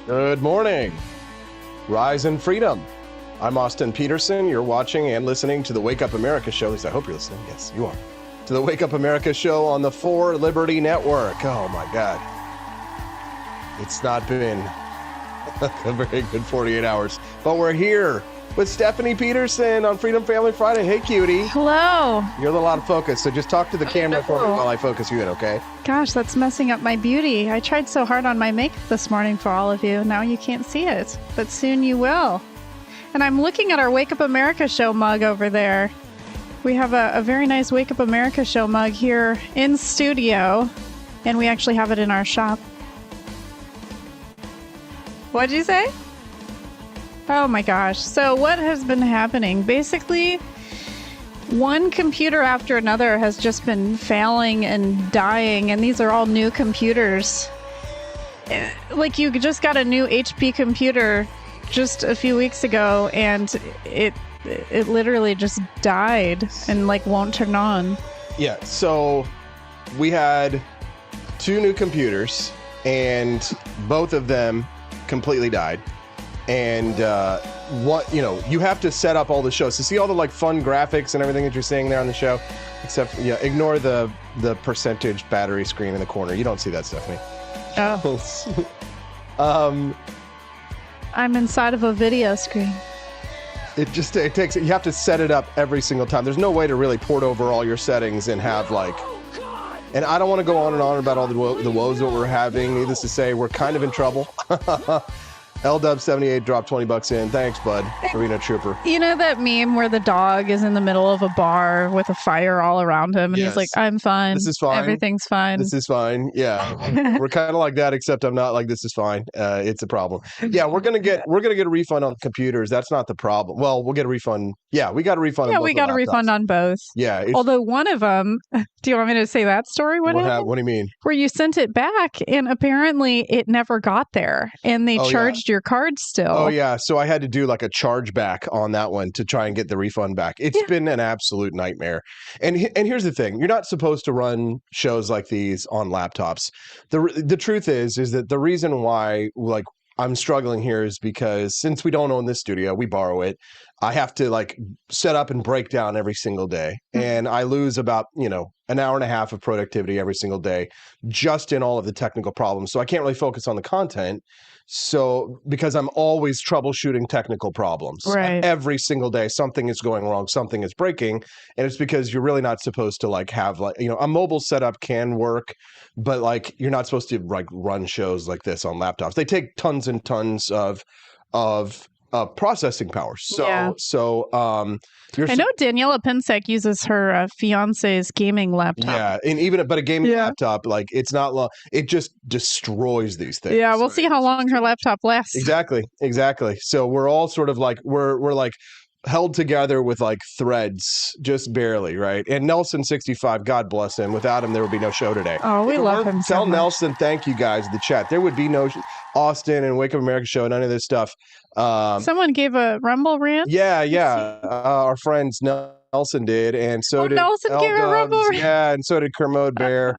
Good morning. Rise in freedom. I'm Austin Peterson. You're watching and listening to the Wake Up America show. At least I hope you're listening. Yes, you are. To the Wake Up America show on the 4 Liberty Network. Oh my God. It's not been a very good 48 hours, but we're here with Stephanie Peterson on Freedom Family Friday. Hey, cutie. Hello. You're a little out of focus, so just talk to the camera for me while I focus you in, okay? Gosh, that's messing up my beauty. I tried so hard on my makeup this morning for all of you. Now you can't see it, but soon you will. And I'm looking at our Wake Up America show mug over there. We have a very nice Wake Up America show mug here in studio, and we actually have it in our shop. What'd you say? Oh my gosh. So what has been happening? Basically, one computer after another has just been failing and dying, and these are all new computers. Like, you just got a new HP computer just a few weeks ago, and it literally just died and like won't turn on. Yeah, so we had 2 new computers, and both of them completely died. And you have to set up all the shows to see all the like fun graphics and everything that you're seeing there on the show. Except, ignore the percentage battery screen in the corner. You don't see that, Stephanie. Oh. I'm inside of a video screen. It takes, you have to set it up every single time. There's no way to really port over all your settings and have like, and I don't want to go on and on about all the woes that we're having. Needless to say, we're kind of in trouble. LW78 dropped $20 in. Thanks, bud, for being a trooper. You know that meme where the dog is in the middle of a bar with a fire all around him, and Yes. he's like, "I'm fine. This is fine. Everything's fine. This is fine." Yeah, we're kind of like that, except I'm not like this is fine. It's a problem. Yeah, we're gonna get a refund on computers. That's not the problem. Well, we'll get a refund. Yeah, we got a refund. Yeah, on both we got a refund on both. Yeah. Although one of them, do you want me to say that story? What happened? What do you mean? Where you sent it back, and apparently it never got there, and they charged your card still. Oh yeah, so I had to do like a chargeback on that one to try and get the refund back. It's been an absolute nightmare. And here's the thing: you're not supposed to run shows like these on laptops. The truth is that the reason why like I'm struggling here is because since we don't own this studio, we borrow it. I have to like set up and break down every single day, and I lose about an hour and a half of productivity every single day just in all of the technical problems. So I can't really focus on the content. So because I'm always troubleshooting technical problems every single day, something is going wrong, something is breaking, and it's because you're really not supposed to like have like a mobile setup can work, but like you're not supposed to like run shows like this on laptops. They take tons and tons of processing power. I know Daniela Pinsek uses her fiance's gaming laptop. Yeah, and but a gaming laptop, like it's not long. It just destroys these things. Yeah, we'll see how long her laptop lasts. Exactly. So we're all sort of like we're like held together with like threads, just barely, right? And Nelson65, God bless him. Without him, there would be no show today. Oh, we love him. Tell Nelson, thank you guys in the chat. There would be no Austin and Wake Up America show, none of this stuff. Someone gave a Rumble rant. Yeah. Our friends Nelson did, and so did Nelson gave a Rumble rant. Yeah, and so did Kermode Bear.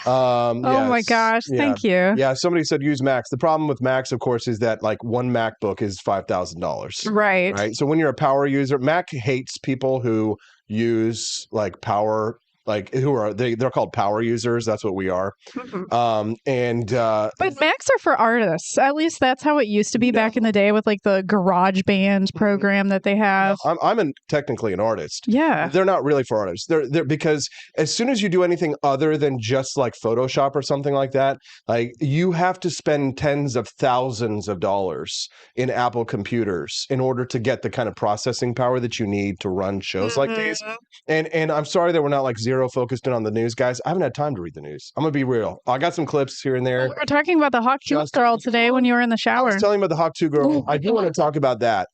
Oh my gosh, thank you. Yeah, somebody said use Macs. The problem with Macs, of course, is that like one MacBook is $5,000. Right. So when you're a power user, Mac hates people who use like power. Like they're called power users. That's what we are. But Macs are for artists. At least that's how it used to be back in the day with like the GarageBand program that they have. I'm technically an artist. Yeah. They're not really for artists. They're because as soon as you do anything other than just like Photoshop or something like that, like you have to spend tens of thousands of dollars in Apple computers in order to get the kind of processing power that you need to run shows like these. And I'm sorry that we're not like zero focused in on the news, guys. I haven't had time to read the news. I'm gonna be real. I got some clips here and there. We were talking about the Hawk 2 girl today when you were in the shower. I was telling you about the Hawk 2 girl. I do want to talk about that.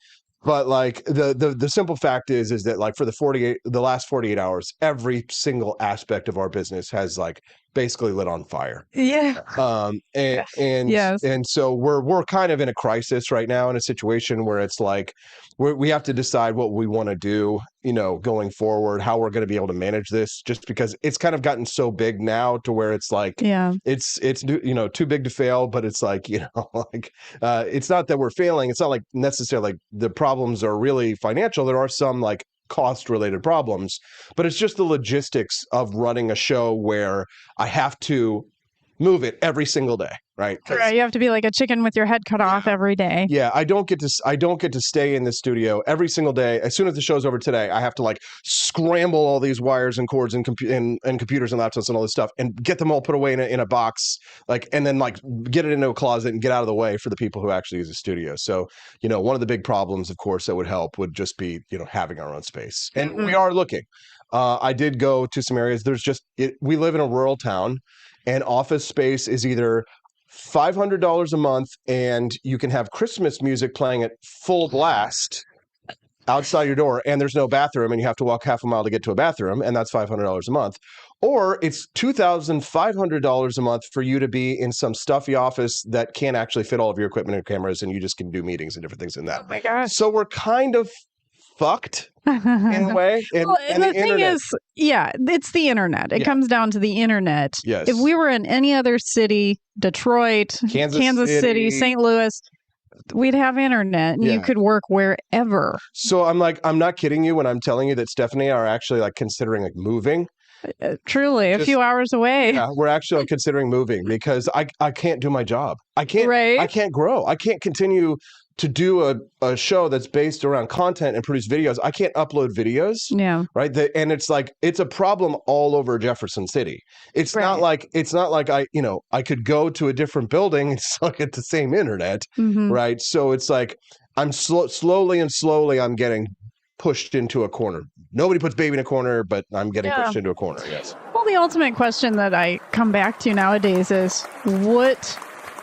But like the simple fact is that like for the last 48 hours, every single aspect of our business has like basically lit on fire. Yeah. Yes. And so we're kind of in a crisis right now, in a situation where it's like we have to decide what we want to do, going forward, how we're going to be able to manage this, just because it's kind of gotten so big now to where it's like, it's too big to fail, but it's like, like it's not that we're failing. It's not like necessarily like the problems are really financial. There are some like cost related problems, but it's just the logistics of running a show where I have to move it every single day, right? Right, you have to be like a chicken with your head cut off every day. Yeah, I don't get to stay in the studio every single day. As soon as the show's over today, I have to like scramble all these wires and cords and computers and laptops and all this stuff and get them all put away in a box, like, and then like get it into a closet and get out of the way for the people who actually use the studio. So, one of the big problems, of course, that would help would just be, having our own space. And we are looking. I did go to some areas. We live in a rural town, and office space is either $500 a month, and you can have Christmas music playing at full blast outside your door, and there's no bathroom, and you have to walk half a mile to get to a bathroom, and that's $500 a month. Or it's $2,500 a month for you to be in some stuffy office that can't actually fit all of your equipment and cameras, and you just can do meetings and different things in that. Oh my gosh. So we're kind of fucked in a way. And the thing is, it's the internet. It comes down to the internet. Yes. If we were in any other city, Detroit, Kansas City, St. Louis, we'd have internet and you could work wherever. So I'm not kidding you when I'm telling you that Stephanie are actually like considering like moving. Truly, a few hours away. Yeah, we're actually considering moving because I can't do my job. I can't grow. I can't continue to do a show that's based around content and produce videos. I can't upload videos. Yeah. Right. And it's like, it's a problem all over Jefferson City. It's not like I could go to a different building and still get the same internet. Mm-hmm. Right. So it's like, I'm slowly I'm getting pushed into a corner. Nobody puts baby in a corner, but I'm getting pushed into a corner. Yes. Well, the ultimate question that I come back to nowadays is, what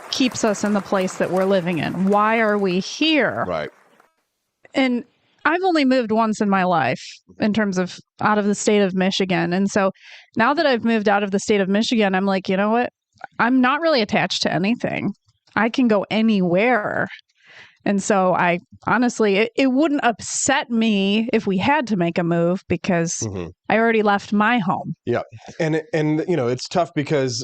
keeps us in the place that we're living in? Why are we here? Right. And I've only moved once in my life in terms of out of the state of Michigan. And so now that I've moved out of the state of Michigan, I'm like, you know what? I'm not really attached to anything. I can go anywhere. And so I honestly, it wouldn't upset me if we had to make a move because I already left my home. Yeah. And it's tough because,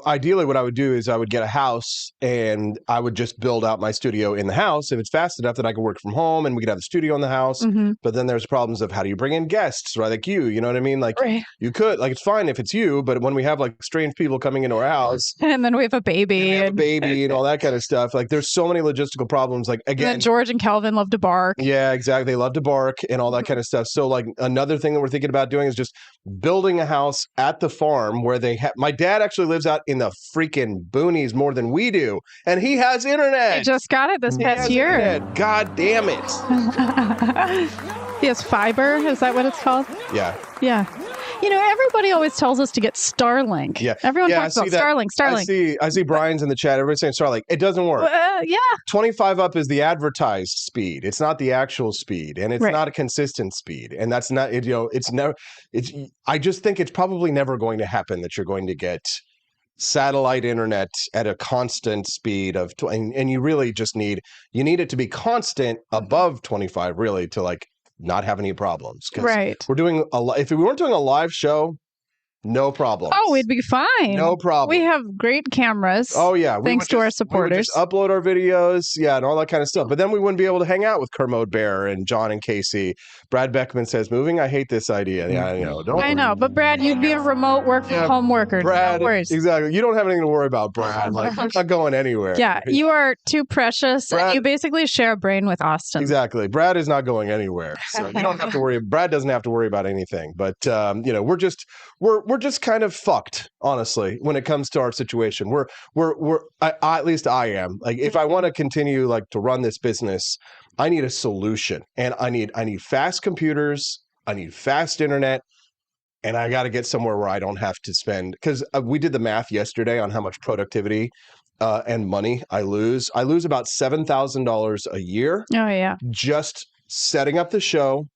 ideally what I would do is I would get a house and I would just build out my studio in the house if it's fast enough that I could work from home and we could have the studio in the house. Mm-hmm. But then there's problems of how do you bring in guests, right? Like you know what I mean? Like you could, like, it's fine if it's you, but when we have like strange people coming into our house and then we have a baby and all that kind of stuff, like there's so many logistical problems. Like again, George and Calvin love to bark. Yeah, exactly. They love to bark and all that kind of stuff. So like another thing that we're thinking about doing is just building a house at the farm where my dad actually lives out in the freaking boonies more than we do. And he has internet. He just got it this past year. Internet. God damn it. He has fiber. Is that what it's called? Yeah. Yeah. Everybody always tells us to get Starlink. Yeah. Everyone talks about Starlink. I see Brian's in the chat. Everybody's saying Starlink. It doesn't work. 25 up is the advertised speed. It's not the actual speed, and it's not a consistent speed. And that's not I just think it's probably never going to happen that you're going to get satellite internet at a constant speed of and you really just need it to be constant above 25 really to like not have any problems. Right. We're doing if we weren't doing a live show, no problem. Oh, we'd be fine. No problem. We have great cameras. Oh, yeah. Thanks to our supporters. We would just upload our videos, and all that kind of stuff. But then we wouldn't be able to hang out with Kermode Bear and John and Casey. Brad Beckman says, moving, I hate this idea. Yeah, I know. But Brad, you'd be a remote work from home worker. Brad, no worries. Exactly. You don't have anything to worry about, Brad. Like, I'm not going anywhere. Yeah, you are too precious. Brad, and you basically share a brain with Austin. Exactly. Brad is not going anywhere. So you don't have to worry. Brad doesn't have to worry about anything. But, we're just kind of fucked, honestly, when it comes to our situation. At least I am. Like, if I want to continue like to run this business, I need a solution, and I need fast computers, I need fast internet, and I got to get somewhere where I don't have to spend, because we did the math yesterday on how much productivity and money I lose. I lose about $7,000 a year. Oh yeah, just setting up the show,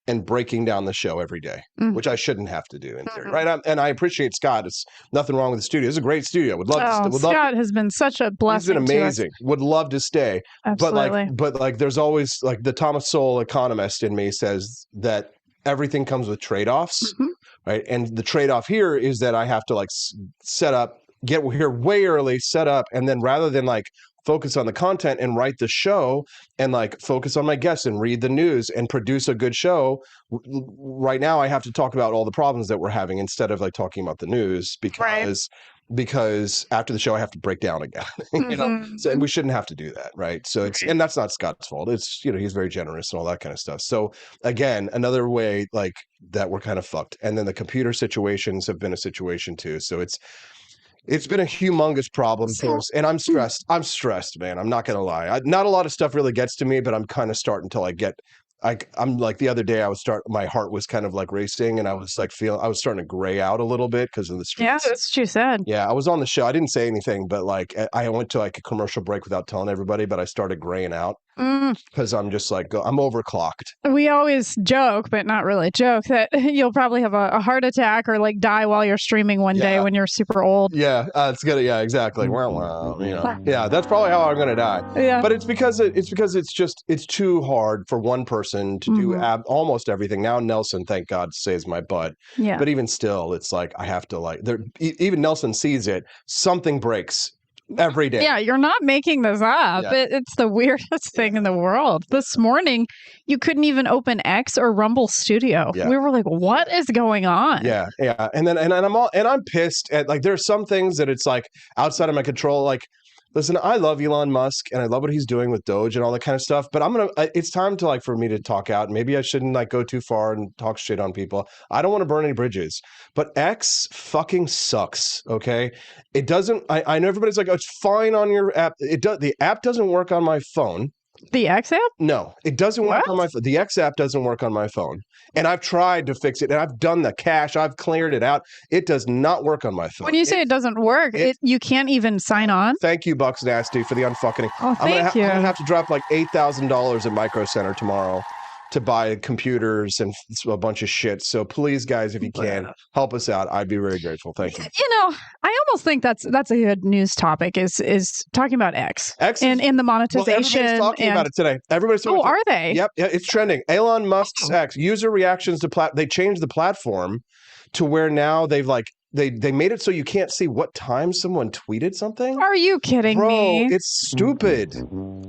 and breaking down the show every day, which I shouldn't have to do in theory, Mm-hmm. right? And I appreciate Scott. It's nothing wrong with the studio. It's a great studio. Would love to. Would love. Scott has been such a blessing. He's been amazing. Would love to stay. Absolutely. But like, there's always like the Thomas Sowell economist in me says that everything comes with trade-offs, right? And the trade-off here is that I have to like set up, get here way early, set up, and then rather than like focus on the content and write the show and like focus on my guests and read the news and produce a good show, right now I have to talk about all the problems that we're having instead of like talking about the news because after the show I have to break down again. You know, so, and we shouldn't have to do that, right? So it's, and that's not Scott's fault. It's, you know, he's very generous and all that kind of stuff. So again, another way like that we're kind of fucked. And then the computer situations have been a situation too. So it's been a humongous problem for us, and I'm stressed. I'm stressed, man. I'm not gonna lie. Not a lot of stuff really gets to me, but I'm kind of starting to like get. I'm like the other day. My heart was kind of like racing, and I was like I was starting to gray out a little bit because of the stress. Yeah, that's what you said. Yeah, I was on the show. I didn't say anything, but like I went to like a commercial break without telling everybody, but I started graying out because I'm just like I'm overclocked. We always joke, but not really joke, that you'll probably have a heart attack or like die while you're streaming one day when you're super old. Yeah, it's gonna. Yeah, exactly. Well, you know, yeah, that's probably how I'm gonna die. Yeah, but it's because it's too hard for one person to do almost everything. Now Nelson, thank God, saves my butt. Yeah, but even still, it's like I have to like. Even Nelson sees it. Something breaks every day. Yeah, you're not making this up. Yeah. It's the weirdest thing in the world. This morning, you couldn't even open X or Rumble Studio. Yeah. We were like, what is going on? Yeah, yeah. And I'm pissed at like there's some things that it's like outside of my control. Like, listen, I love Elon Musk and I love what he's doing with Doge and all that kind of stuff. But it's time to like for me to talk out. Maybe I shouldn't like go too far and talk shit on people. I don't want to burn any bridges. But X fucking sucks. Okay, it doesn't. I know everybody's like, oh, it's fine on your app. It does. The app doesn't work on my phone. The X app? No, it doesn't work on my phone. The X app doesn't work on my phone. And I've tried to fix it and I've done the cache. I've cleared it out. It does not work on my phone. When you say it doesn't work, you can't even sign on? Thank you, Bucks Nasty, for the unfucking. Oh, thank you. I'm going to have to drop like $8,000 at Micro Center tomorrow to buy computers and a bunch of shit. So please, guys, if you can, help us out. I'd be very grateful. Thank you. You know, I almost think that's a good news topic is talking about X and the monetization. Well, everybody's talking about it today. Everybody's talking are they? Yep, it's trending. Elon Musk's X user reactions to they changed the platform to where now they've like they made it so you can't see what time someone tweeted something. Are you kidding me? It's stupid.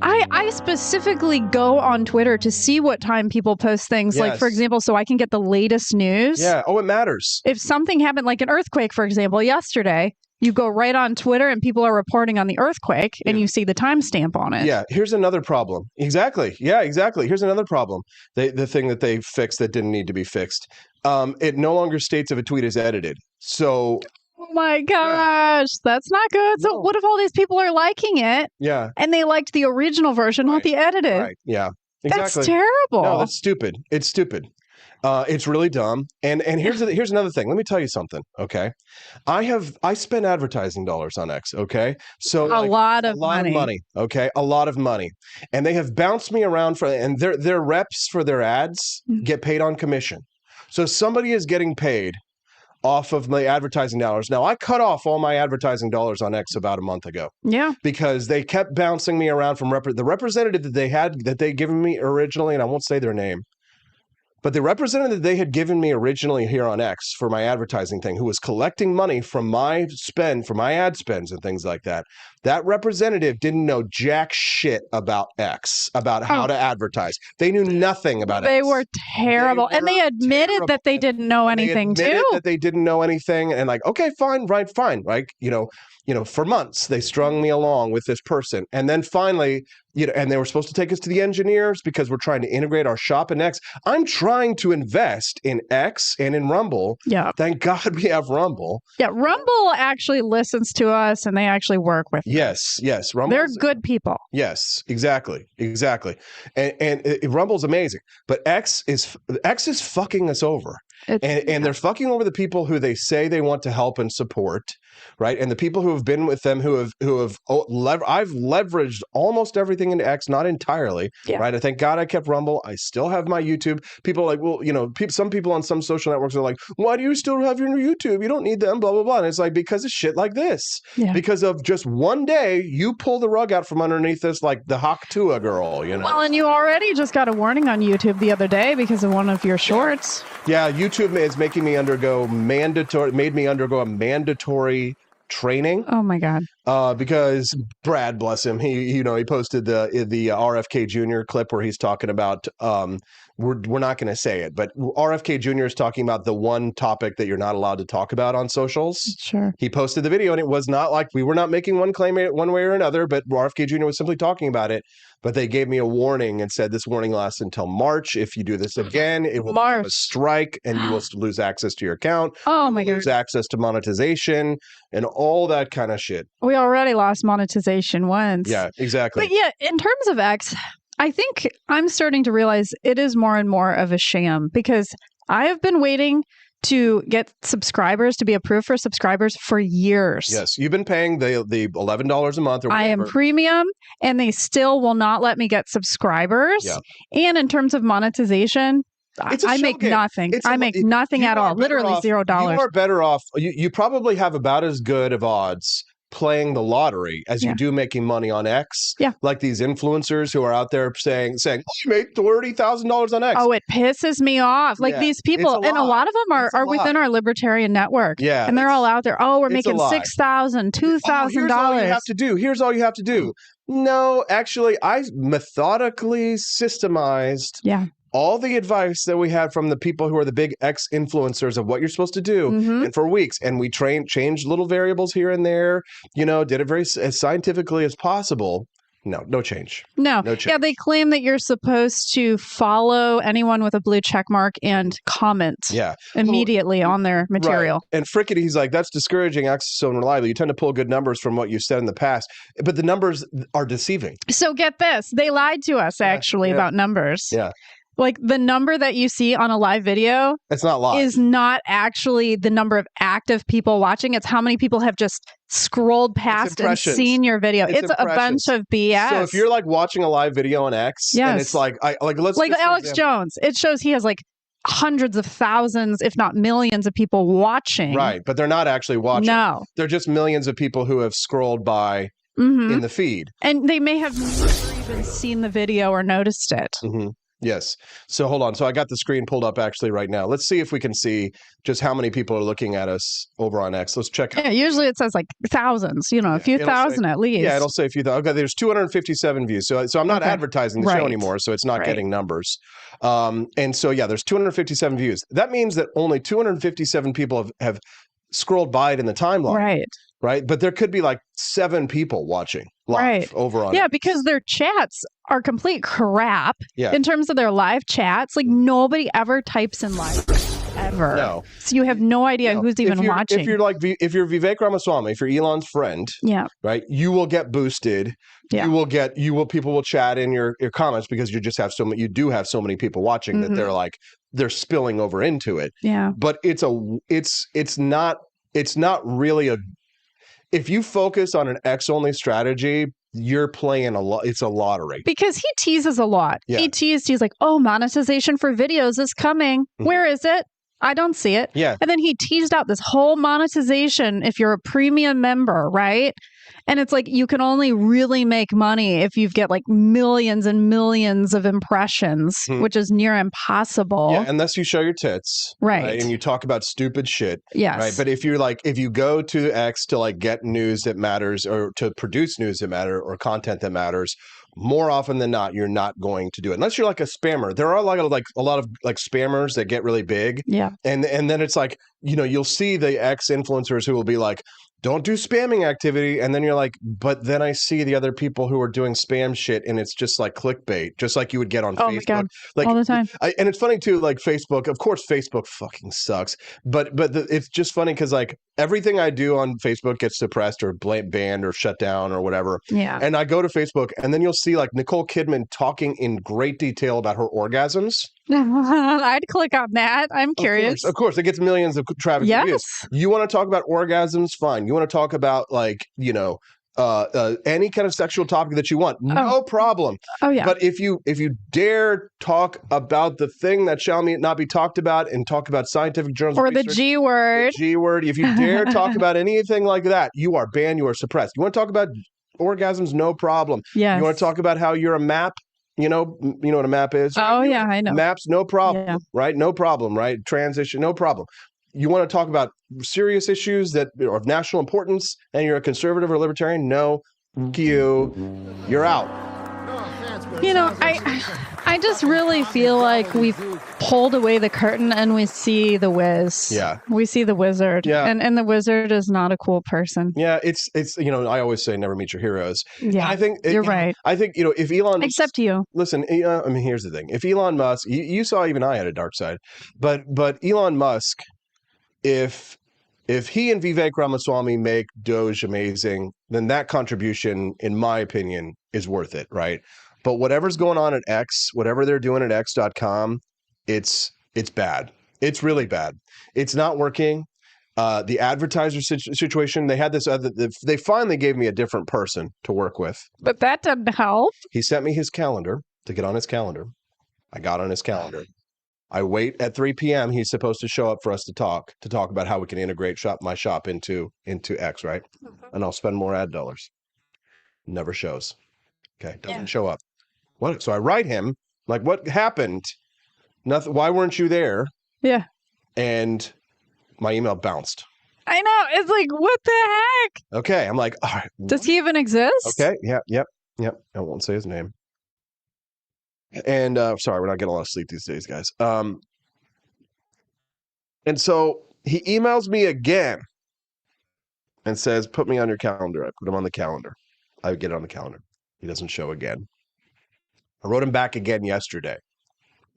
I specifically go on Twitter to see what time people post things. Yes. Like, for example, so I can get the latest news. Yeah. Oh, it matters. If something happened, like an earthquake, for example, yesterday, you go right on Twitter and people are reporting on the earthquake and you see the timestamp on it. Yeah. Here's another problem. Exactly. Yeah, exactly. Here's another problem. The thing that they fixed that didn't need to be fixed. It no longer states if a tweet is edited. So. Oh my gosh, that's not good. So what if all these people are liking it? Yeah. And they liked the original version, not the edited? Right. Yeah. Exactly. That's terrible. No, that's stupid. It's stupid. It's really dumb. And here's another thing. Let me tell you something. Okay. I spend advertising dollars on X. Okay. So a lot of money. Okay. A lot of money. And they have bounced me around and their reps for their ads get paid on commission. So somebody is getting paid off of my advertising dollars. Now, I cut off all my advertising dollars on X about a month ago. Yeah. Because they kept bouncing me around from the representative that they given me originally, and I won't say their name, but the representative they had given me originally here on X for my advertising thing, who was collecting money from my spend, for my ad spends and things like that, that representative didn't know jack shit about X, about how to advertise. They knew nothing about X. They were terrible. And they admitted that they didn't know anything, too. That they didn't know anything. And like, okay, fine, right, fine. Right. You know, for months, they strung me along with this person. And then finally, and they were supposed to take us to the engineers because we're trying to integrate our shop in X. I'm trying to invest in X and in Rumble. Yeah. Thank God we have Rumble. Yeah. Rumble actually listens to us and they actually work with us. Yes. They're good people. Yes, exactly. And Rumble's amazing. But X is fucking us over. And they're fucking over the people who they say they want to help and support. right? And the people who have been with them, I've leveraged almost everything into X, not entirely, right? I thank God I kept Rumble. I still have my YouTube. People are like, well, some people on some social networks are like, why do you still have your YouTube? You don't need them, blah, blah, blah. And it's like, because of shit like this. Yeah. Because of just one day, you pull the rug out from underneath us like the Hawk Tua girl, Well, and you already just got a warning on YouTube the other day because of one of your shorts. Yeah, YouTube is making me made me undergo a mandatory training. Oh my God. Because Brad, bless him, he posted the RFK Jr. clip where he's talking about we're not going to say it, but RFK Jr. is talking about the one topic that you're not allowed to talk about on socials. Sure. He posted the video, and it was not like we were not making one claim one way or another, but RFK Jr. was simply talking about it. But they gave me a warning and said this warning lasts until March. If you do this again, it will be a strike, and you will lose access to your account. Oh my God. Lose access to monetization and all that kind of shit. We already lost monetization once. Yeah, exactly. But yeah, in terms of X, I think I'm starting to realize it is more and more of a sham because I have been waiting to get subscribers to be approved for subscribers for years. Yes, you've been paying the $11 a month or whatever. I am premium, and they still will not let me get subscribers. Yeah. And in terms of monetization, I make nothing. I make nothing at all. Literally $0. You are better off. You probably have about as good of odds playing the lottery as you do making money on X. Yeah. Like these influencers who are out there saying, oh, you made $30,000 on X. Oh, it pisses me off. Like these people, and a lot of them are within our libertarian network. Yeah. And they're all out there. Oh, we're making $6,000, $2,000. Here's all you have to do. Here's all you have to do. No, actually, I methodically systemized all the advice that we had from the people who are the big X influencers of what you're supposed to do and for weeks. And we changed little variables here and there, did it very as scientifically as possible. No change. No change. Yeah, they claim that you're supposed to follow anyone with a blue check mark and comment immediately on their material. Right. And Frickety, he's like, that's discouraging. X is so unreliable. You tend to pull good numbers from what you said in the past, but the numbers are deceiving. So get this. They lied to us actually about numbers. Yeah. Like the number that you see on a live video it's not live. Is not actually the number of active people watching. It's how many people have just scrolled past and seen your video. It's a bunch of BS. So if you're like watching a live video on X and it's like let's like Alex Jones, it shows he has like hundreds of thousands, if not millions of people watching. Right. But they're not actually watching. No. They're just millions of people who have scrolled by in the feed. And they may have never even seen the video or noticed it. Yes. So hold on. So I got the screen pulled up actually right now. Let's see if we can see just how many people are looking at us over on X. Let's check. Yeah, usually it says like thousands, a few thousand at least. Yeah, it'll say a few thousand. Okay, there's 257 views. So I'm not advertising the show anymore, so it's not getting numbers. And so, there's 257 views. That means that only 257 people have scrolled by it in the timeline. Right. But there could be like 7 people watching live over on it. Because their chats are complete crap in terms of their live chats. Like nobody ever types in live ever. No. So you have no idea who's even watching. If you're Vivek Ramaswamy, if you're Elon's friend, right, you will get boosted. Yeah. People will chat in your comments because you do have so many people watching that they're spilling over into it. Yeah. But it's not really if you focus on an X-only strategy, you're playing it's a lottery. Because he teases a lot. Yeah. He's like, oh, monetization for videos is coming. Where is it? I don't see it. Yeah. And then he teased out this whole monetization if you're a premium member, right? And it's like you can only really make money if you get like millions and millions of impressions, which is near impossible. Yeah, unless you show your tits. Right. And you talk about stupid shit. Yes. Right. But if you go to X to like get news that matters or to produce news that matter or content that matters, more often than not, you're not going to do it unless you're like a spammer. There are a lot of spammers that get really big. Yeah. And then it's like, you'll see the X influencers who will be like, don't do spamming activity. And then you're like, but then I see the other people who are doing spam shit and it's just like clickbait, just like you would get on Facebook. My God. Like all the time. And it's funny too, like Facebook, of course, Facebook fucking sucks. But it's just funny because like everything I do on Facebook gets suppressed or banned or shut down or whatever. Yeah. And I go to Facebook and then you'll see like Nicole Kidman talking in great detail about her orgasms. I'd click on that. I'm curious. Of course, it gets millions of traffic Yes. views. You want to talk about orgasms? Fine. You want to talk about like, any kind of sexual topic that you want, no problem. Oh yeah. But if you dare talk about the thing that shall not be talked about and talk about scientific journals or the G word, if you dare talk about anything like that, you are banned. You are suppressed. You want to talk about orgasms? No problem. Yes. You want to talk about how you're a map? You know what a map is? Oh yeah, I know. Maps, no problem, right? No problem, right? Transition, no problem. You want to talk about serious issues that are of national importance and you're a conservative or libertarian? No, you're out. I just really feel like we've pulled away the curtain and we see the whiz. Yeah. We see the wizard. Yeah. And the wizard is not a cool person. Yeah, it's I always say never meet your heroes. Yeah. And I think you're right. I think, if Elon Except you. Listen, here's the thing. If Elon Musk, you saw even I had a dark side. But Elon Musk, if he and Vivek Ramaswamy make Doge amazing, then that contribution, in my opinion, is worth it, right? But whatever's going on at X, whatever they're doing at X.com, it's bad. It's really bad. It's not working. The advertiser situation, they had this other. They finally gave me a different person to work with. But that doesn't help. He sent me his calendar to get on his calendar. I got on his calendar. I wait at 3 p.m. He's supposed to show up for us to talk about how we can integrate my shop into X, right? And I'll spend more ad dollars. Never shows. Okay, doesn't show up. What? So I write him like, what happened? Nothing. Why weren't you there? Yeah. And my email bounced. I know. It's like, what the heck? Okay, I'm like, all right. Does he even exist? Okay. Yep. I won't say his name. And sorry, we're not getting a lot of sleep these days, guys. And so he emails me again and says, put me on your calendar. I put him on the calendar. I get it on the calendar. He doesn't show again. I wrote him back again yesterday.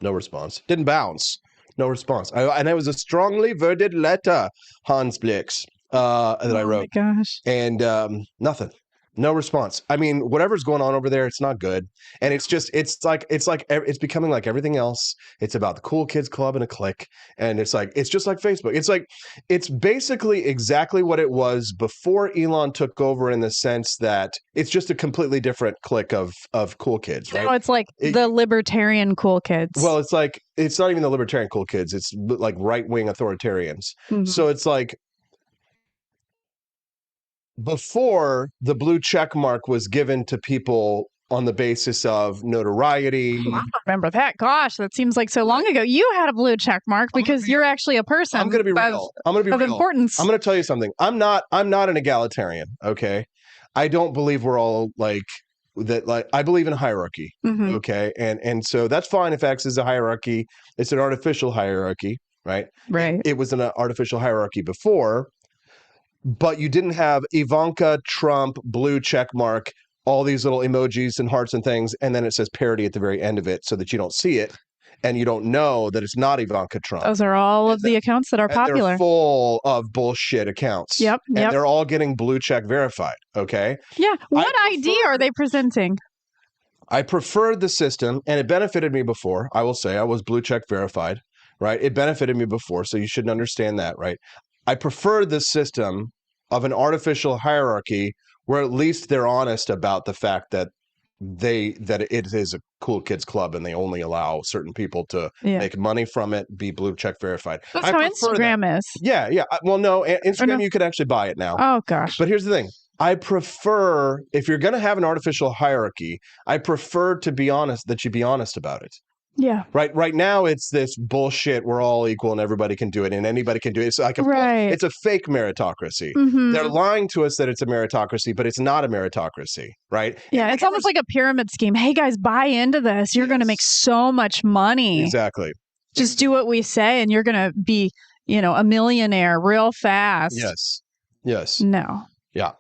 No response. Didn't bounce. No response. And it was a strongly worded letter, Hans Blix, that I wrote. Oh my gosh. And nothing. No response. I mean, whatever's going on over there, it's not good. And it's becoming like everything else. It's about the cool kids club and a clique. And it's just like Facebook. It's basically exactly what it was before Elon took over, in the sense that it's just a completely different clique of cool kids, right? No, it's like the libertarian cool kids. Well, it's not even the libertarian cool kids. It's like right-wing authoritarians. Mm-hmm. So it's like, before, the blue check mark was given to people on the basis of notoriety. I remember that. Gosh, that seems like so long ago. You had a blue check mark because you're actually a person. I'm going to be real. I'm going to be real. Of importance. I'm going to tell you something. I'm not an egalitarian. Okay, I don't believe we're all like that. Like, I believe in hierarchy. Mm-hmm. Okay, and so that's fine if X is a hierarchy. It's an artificial hierarchy, right? Right. It was an artificial hierarchy before. But you didn't have Ivanka Trump blue check mark, all these little emojis and hearts and things, and then it says parody at the very end of it, so that you don't see it and you don't know that it's not Ivanka Trump. Those are all of the accounts that are popular. They're full of bullshit accounts. Yep. And they're all getting blue check verified. Okay. Yeah. What ID are they presenting? I preferred the system, and it benefited me before. I will say I was blue check verified, right? It benefited me before, so you shouldn't understand that, right? I prefer the system of an artificial hierarchy where at least they're honest about the fact that it is a cool kids club and they only allow certain people to make money from it, be blue check verified. That's how Instagram is. Yeah. Well, no, Instagram, you could actually buy it now. Oh, gosh. But here's the thing. I prefer, if you're going to have an artificial hierarchy, I prefer to be honest, that you be honest about it. Yeah. Right now, it's this bullshit. We're all equal and everybody can do it and anybody can do it. It's like it's a fake meritocracy. Mm-hmm. They're lying to us that it's a meritocracy, but it's not a meritocracy, right? Yeah, it's almost like a pyramid scheme. Hey, guys, buy into this. You're going to make so much money. Exactly. Just do what we say and you're going to be, a millionaire real fast. Yes. No. Yeah.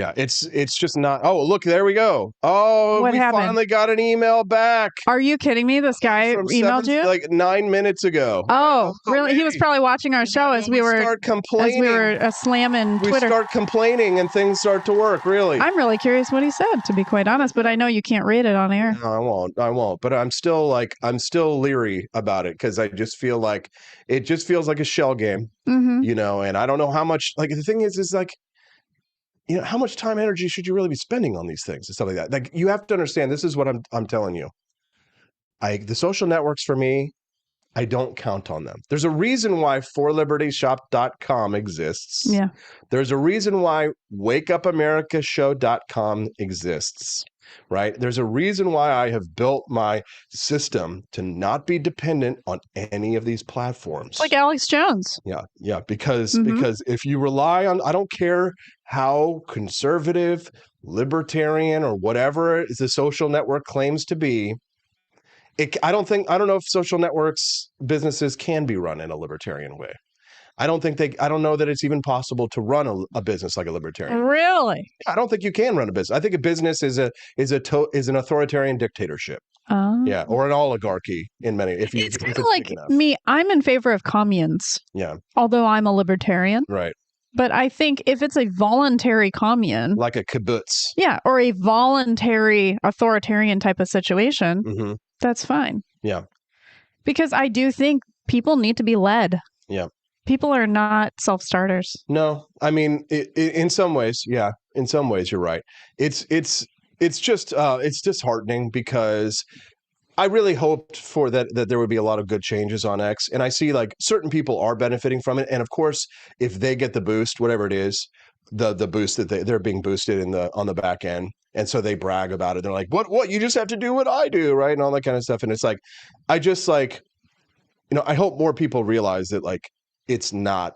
Yeah, it's just not. Oh, look, there we go. Oh, What we happened? finally got an email back Are you kidding me? This guy from emailed you? like 9 minutes ago. Oh, really? He was probably watching our show as we were start complaining. slamming We Twitter. start complaining and things start to work. Really, I'm really curious what he said, to be quite honest, but I know you can't read it on air. no, I won't. But I'm still leery about it because I just feel like it just feels like a shell game, Mm-hmm. And I don't know how much. Like the thing is like, how much time, energy should you really be spending on these things and stuff like that? Like you have to understand. This is what I'm telling you. The social networks for me, I don't count on them. There's a reason why forlibertyshop.com exists. Yeah. There's a reason why wakeupamericashow.com exists, right? There's a reason why I have built my system to not be dependent on any of these platforms. Like Alex Jones. Yeah, because if you rely on, I don't care how conservative, libertarian, or whatever the social network claims to be, I don't know if social networks businesses can be run in a libertarian way. I don't know that it's even possible to run a business like a libertarian. Really? I don't think you can run a business. I think a business is an authoritarian dictatorship. Oh. Yeah, or an oligarchy in many. It's kind of like me. I'm in favor of communes. Yeah. Although I'm a libertarian. Right. But I think if it's a voluntary commune, like a kibbutz, or a voluntary authoritarian type of situation, that's fine. Yeah. Because I do think people need to be led. Yeah. People are not self-starters. No, I mean, in some ways, yeah. In some ways, you're right. It's just it's disheartening because I really hoped for that there would be a lot of good changes on X, and I see like certain people are benefiting from it, and of course, if they get the boost, whatever it is, the boost that they're being boosted on the back end, and so they brag about it. They're like, "What? You just have to do what I do, right?" And all that kind of stuff. And it's like, I just like, I hope more people realize that like it's not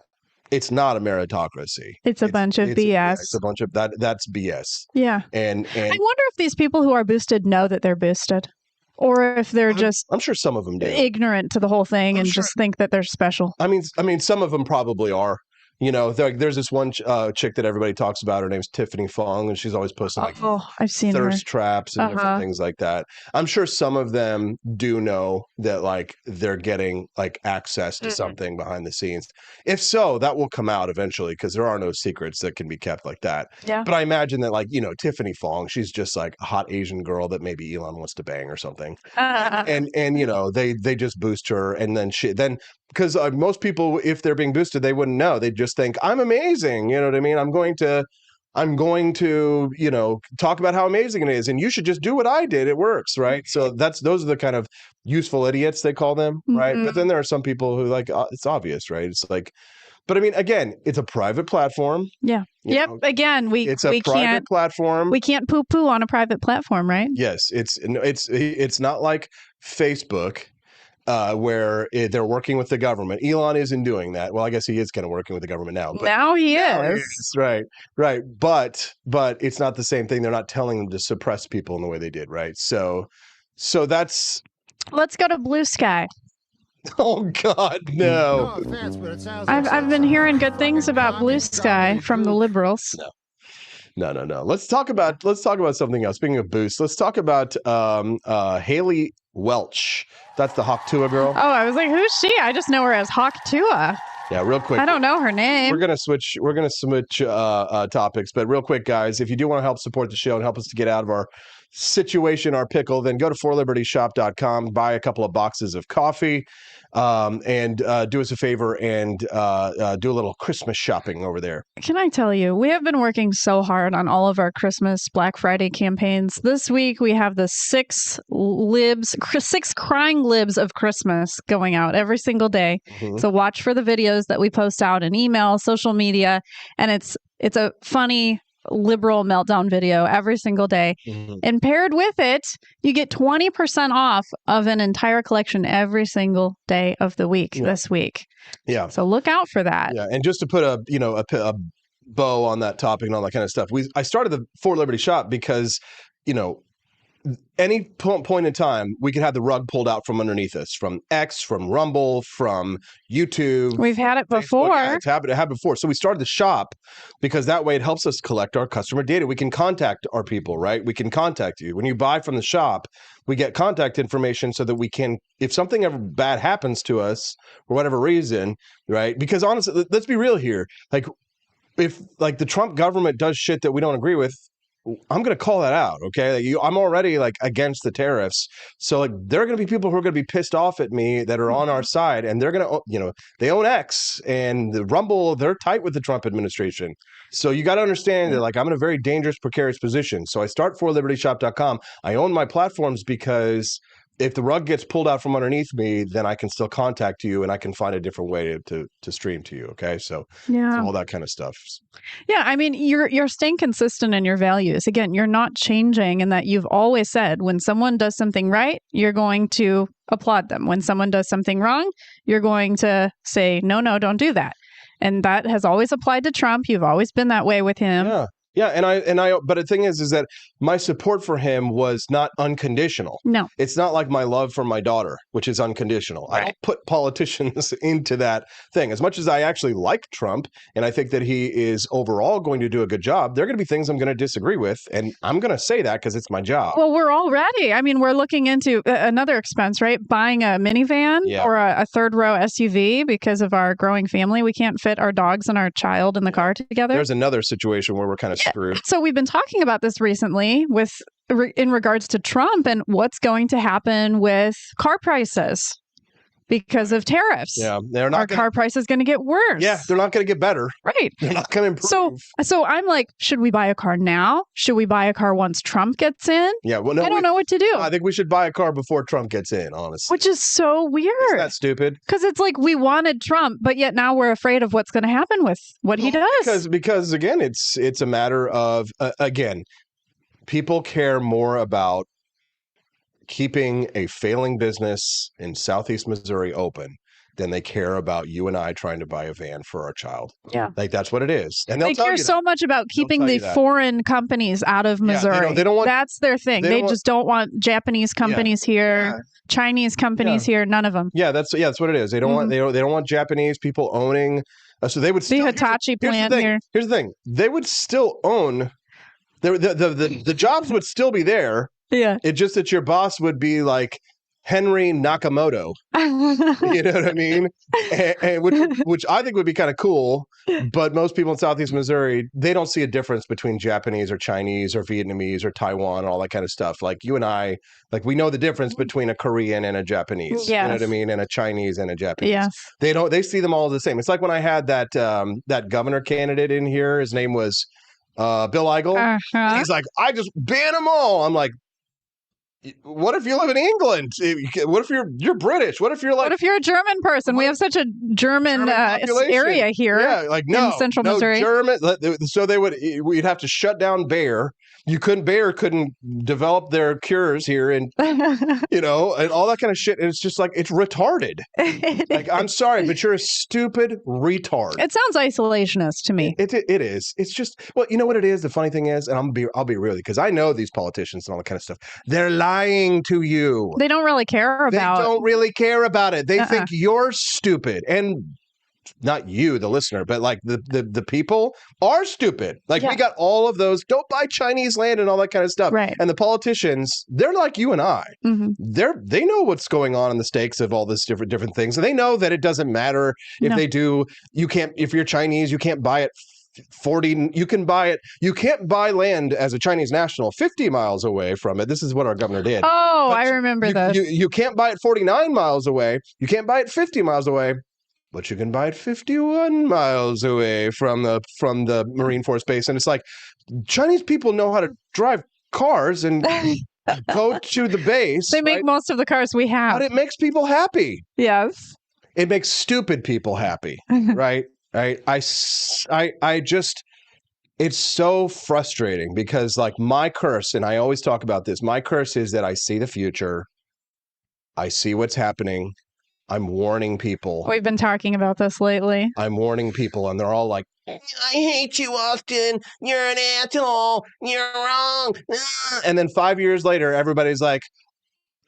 a meritocracy. It's a bunch of BS. It's a bunch of that's BS. Yeah. And I wonder if these people who are boosted know that they're boosted. Or if they're just I'm sure some of them do. Ignorant to the whole thing and just think that they're special. I mean some of them probably are. There's this one chick that everybody talks about. Her name's Tiffany Fong, and she's always posting like I've seen thirst her. traps and different things like that. I'm sure some of them do know that like they're getting like access to something behind the scenes. If so, that will come out eventually because there are no secrets that can be kept like that. Yeah. But I imagine that like, Tiffany Fong, she's just like a hot Asian girl that maybe Elon wants to bang or something. And they just boost her, and then because most people, if they're being boosted, they wouldn't know. They'd just think, I'm amazing. You know what I mean? I'm going to, talk about how amazing it is. And you should just do what I did. It works, right? So those are the kind of useful idiots, they call them, right? But then there are some people who like, it's obvious, right? It's like, but I mean, again, it's a private platform. Yeah. Again, it's a private platform. We can't poo-poo on a private platform, right? Yes. It's not like Facebook. Where they're working with the government. Elon isn't doing that. Well, I guess he is kind of working with the government now. But now he is. Right. But it's not the same thing. They're not telling them to suppress people in the way they did, right? So that's... Let's go to Blue Sky. Oh, God, no. I've been hearing good things about Blue Sky from the liberals. No. Let's talk about something else. Speaking of boosts, let's talk about Haley Welch. That's the Hawk Tuah girl. Oh, I was like, who's she? I just know her as Hawk Tuah. Yeah, real quick. I don't know her name. We're gonna switch topics, but real quick, guys, if you do want to help support the show and help us to get out of our situation, our pickle, then go to forlibertyshop.com, buy a couple of boxes of coffee, and do us a favor and do a little Christmas shopping over there. Can I tell you, we have been working so hard on all of our Christmas Black Friday campaigns. This week we have the 6 crying libs of Christmas going out every single day. So watch for the videos that we post out in email, social media, and it's a funny liberal meltdown video every single day. And paired with it, you get 20% off of an entire collection every single day of the week this week. Yeah. So look out for that. Yeah. And just to put a bow on that topic and all that kind of stuff, I started the For Liberty Shop because, any point in time, we could have the rug pulled out from underneath us, from X, from Rumble, from YouTube. We've had it Facebook. before. Yeah, it happened before. So we started the shop because that way it helps us collect our customer data. We can contact our people, right? We can contact you. When you buy from the shop, we get contact information so that we can, if something ever bad happens to us for whatever reason, right? Because honestly, let's be real here. Like, if like the Trump government does shit that we don't agree with, I'm going to call that out. Okay. Like I'm already like against the tariffs. So like there are going to be people who are going to be pissed off at me that are on our side, and they're going to, they own X and the Rumble. They're tight with the Trump administration. So you got to understand that like I'm in a very dangerous, precarious position. So I start forlibertyshop.com. I own my platforms because if the rug gets pulled out from underneath me, then I can still contact you and I can find a different way to stream to you. Okay. So all that kind of stuff. Yeah. I mean, you're staying consistent in your values. Again, you're not changing in that you've always said when someone does something right, you're going to applaud them. When someone does something wrong, you're going to say, no, don't do that. And that has always applied to Trump. You've always been that way with him. Yeah. Yeah, and I but the thing is that my support for him was not unconditional. No. It's not like my love for my daughter, which is unconditional. Right. I don't put politicians into that thing. As much as I actually like Trump and I think that he is overall going to do a good job, there are going to be things I'm going to disagree with, and I'm going to say that because it's my job. Well, we're already, I mean, we're looking into another expense, right? Buying a minivan or a third row SUV because of our growing family. We can't fit our dogs and our child in the car together. There's another situation where we're kind of screwed. So we've been talking about this recently in regards to Trump and what's going to happen with car prices because of tariffs. Yeah, our car price is going to get worse. Yeah, they're not going to get better. Right. They're not going to improve. So I'm like, should we buy a car now? Should we buy a car once Trump gets in? Yeah, well, no, I don't know what to do. I think we should buy a car before Trump gets in, honestly. Which is so weird. Isn't that stupid? Because it's like we wanted Trump, but yet now we're afraid of what's going to happen with what he does. Because again, it's a matter of again, people care more about keeping a failing business in Southeast Missouri open than they care about you and I trying to buy a van for our child. Yeah. Like that's what it is. And they care so much about keeping the foreign companies out of Missouri. Yeah, they don't want, that's their thing. They just don't want Japanese companies here, Chinese companies here, none of them. Yeah, that's what it is. They don't want they don't want Japanese people owning so they would still the Hitachi plant here. Here's the thing. They would still own the jobs would still be there. Yeah. It's just that your boss would be like Henry Nakamoto. You know what I mean? And which I think would be kind of cool. But most people in Southeast Missouri, they don't see a difference between Japanese or Chinese or Vietnamese or Taiwan and all that kind of stuff. Like you and I, like we know the difference between a Korean and a Japanese. Yes. You know what I mean? And a Chinese and a Japanese. Yes. They see them all the same. It's like when I had that governor candidate in here. His name was Bill Eigel. Uh-huh. He's like, I just ban them all. I'm like, what if you live in England? What if you're British? What if you're like? What if you're a German person? We have such a German area here. Yeah, like no, in Central Missouri. German. So we'd have to shut down Bayer. Bayer couldn't develop their cures here, and and all that kind of shit. And it's just like it's retarded. Like I'm sorry, but you're a stupid retard. It sounds isolationist to me. It is. It's just you know what it is. The funny thing is, and I'll be real because I know these politicians and all that kind of stuff. They're lying to you. They don't really care about. They don't really care about it. They think you're stupid and. Not you, the listener, but like the people are stupid. Like we got all of those, don't buy Chinese land and all that kind of stuff. Right. And the politicians, they're like you and I. Mm-hmm. They know what's going on in the stakes of all this different things. And they know that it doesn't matter if they do. You can't, if you're Chinese, you can't buy it 40, you can't buy land as a Chinese national 50 miles away from it. This is what our governor did. Oh, I remember this. You can't buy it 49 miles away. You can't buy it 50 miles away. But you can buy it 51 miles away from the Marine Force Base. And it's like, Chinese people know how to drive cars and go to the base. They make most of the cars we have. But it makes people happy. Yes. It makes stupid people happy, right? I just, it's so frustrating because like my curse, and I always talk about this, my curse is that I see the future. I see what's happening. I'm warning people. We've been talking about this lately. I'm warning people, and they're all like, I hate you, Austin. You're an asshole. You're wrong. And then 5 years later, everybody's like,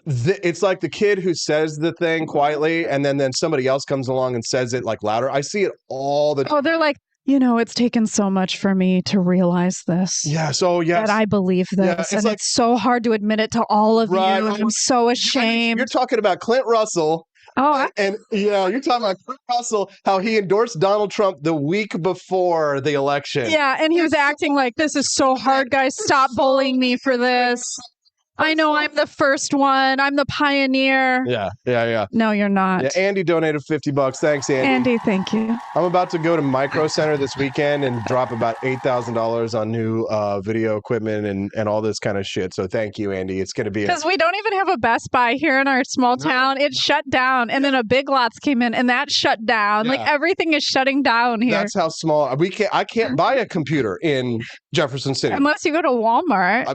it's like the kid who says the thing quietly, and then somebody else comes along and says it like louder. I see it all the time. Oh, they're like, you know, it's taken so much for me to realize this. Yes. Oh, yes. That I believe this. Yeah, it's and like, it's so hard to admit it to all of right, you. And I'm so ashamed. You're talking about Clint Russell. Oh, and yeah, you're talking about Clint Russell, how he endorsed Donald Trump the week before the election. Yeah, and he was acting like, this is so hard, guys. Stop bullying me for this. I know I'm the first one. I'm the pioneer. Yeah. No, you're not. Yeah, Andy donated $50. Thanks, Andy. Andy, thank you. I'm about to go to Micro Center this weekend and drop about $8,000 on new video equipment and all this kind of shit. So thank you, Andy. It's going to be because we don't even have a Best Buy here in our small town. It shut down, and then a Big Lots came in, and that shut down. Yeah. Like everything is shutting down here. That's how small I can't buy a computer in Jefferson City unless you go to Walmart.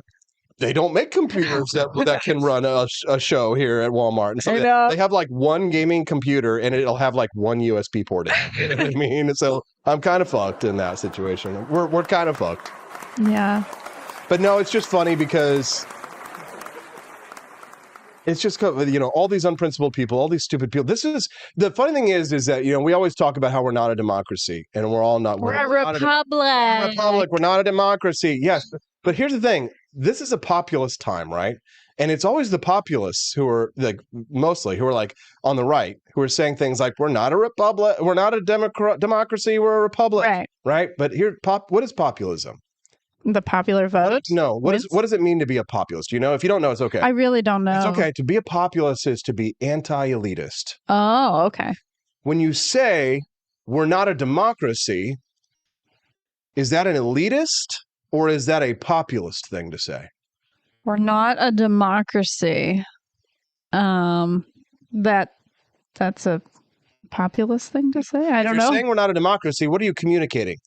They don't make computers that can run a show here at Walmart. And so they have like one gaming computer and it'll have like one USB port in it. You know what I mean? So I'm kind of fucked in that situation. We're kind of fucked. Yeah. But no, it's just funny because it's just, you know, all these unprincipled people, all these stupid people. This is the funny thing is that, you know, we always talk about how we're not a democracy and we're all not. We're a republic. We're a republic. We're not a democracy. Yes. But here's the thing. This is a populist time, right? And it's always the populists who are like mostly who are like on the right who are saying things like we're not a republic, we're not a democracy, we're a republic, right? But here, what is populism? The popular vote? No. What does it mean to be a populist? You know, if you don't know, it's okay. I really don't know. It's okay. To be a populist is to be anti-elitist. Oh, okay. When you say we're not a democracy, is that an elitist? Or is that a populist thing to say? We're not a democracy. That's a populist thing to say? I don't know. If you're saying we're not a democracy, what are you communicating?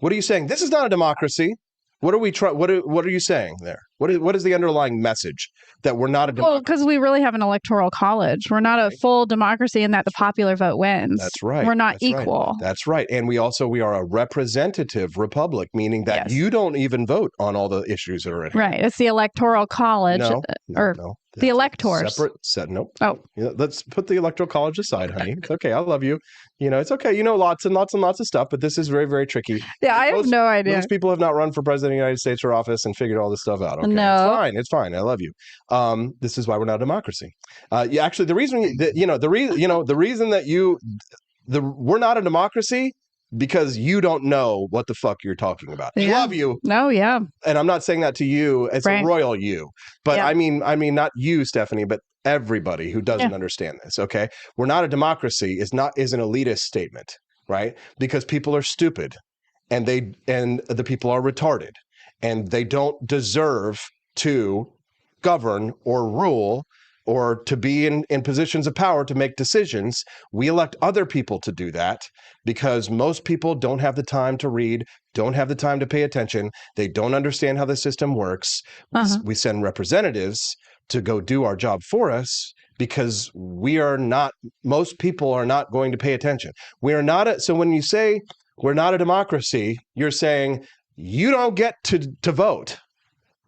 What are you saying? This is not a democracy. What are we what are you saying there? What is the underlying message that we're not a democracy? Well, because we really have an electoral college. We're not a full democracy in that the popular vote wins. That's right. We're not equal. That's right. And we are a representative republic, meaning that you don't even vote on all the issues that are in here. Right. It's the electoral college. No. The electors. Nope. Oh. You know, let's put the electoral college aside, honey. It's okay. I love you. You know, it's okay. You know, lots and lots and lots of stuff, but this is very, very tricky. Yeah, I have no idea. Most people have not run for president of the United States or office and figured all this stuff out. Okay? No. It's fine. I love you. This is why we're not a democracy. Actually, the reason we're not a democracy because you don't know what the fuck you're talking about. Yeah. I love you. No, yeah. And I'm not saying that to you as a royal you, but I mean not you, Stephanie, but everybody who doesn't understand this. Okay, we're not a democracy is an elitist statement, right? Because people are stupid, and the people are retarded, and they don't deserve to govern or rule or to be in positions of power to make decisions. We elect other people to do that because most people don't have the time to read, don't have the time to pay attention. They don't understand how the system works. We send representatives to go do our job for us because most people are not going to pay attention. So when you say we're not a democracy, you're saying you don't get to vote.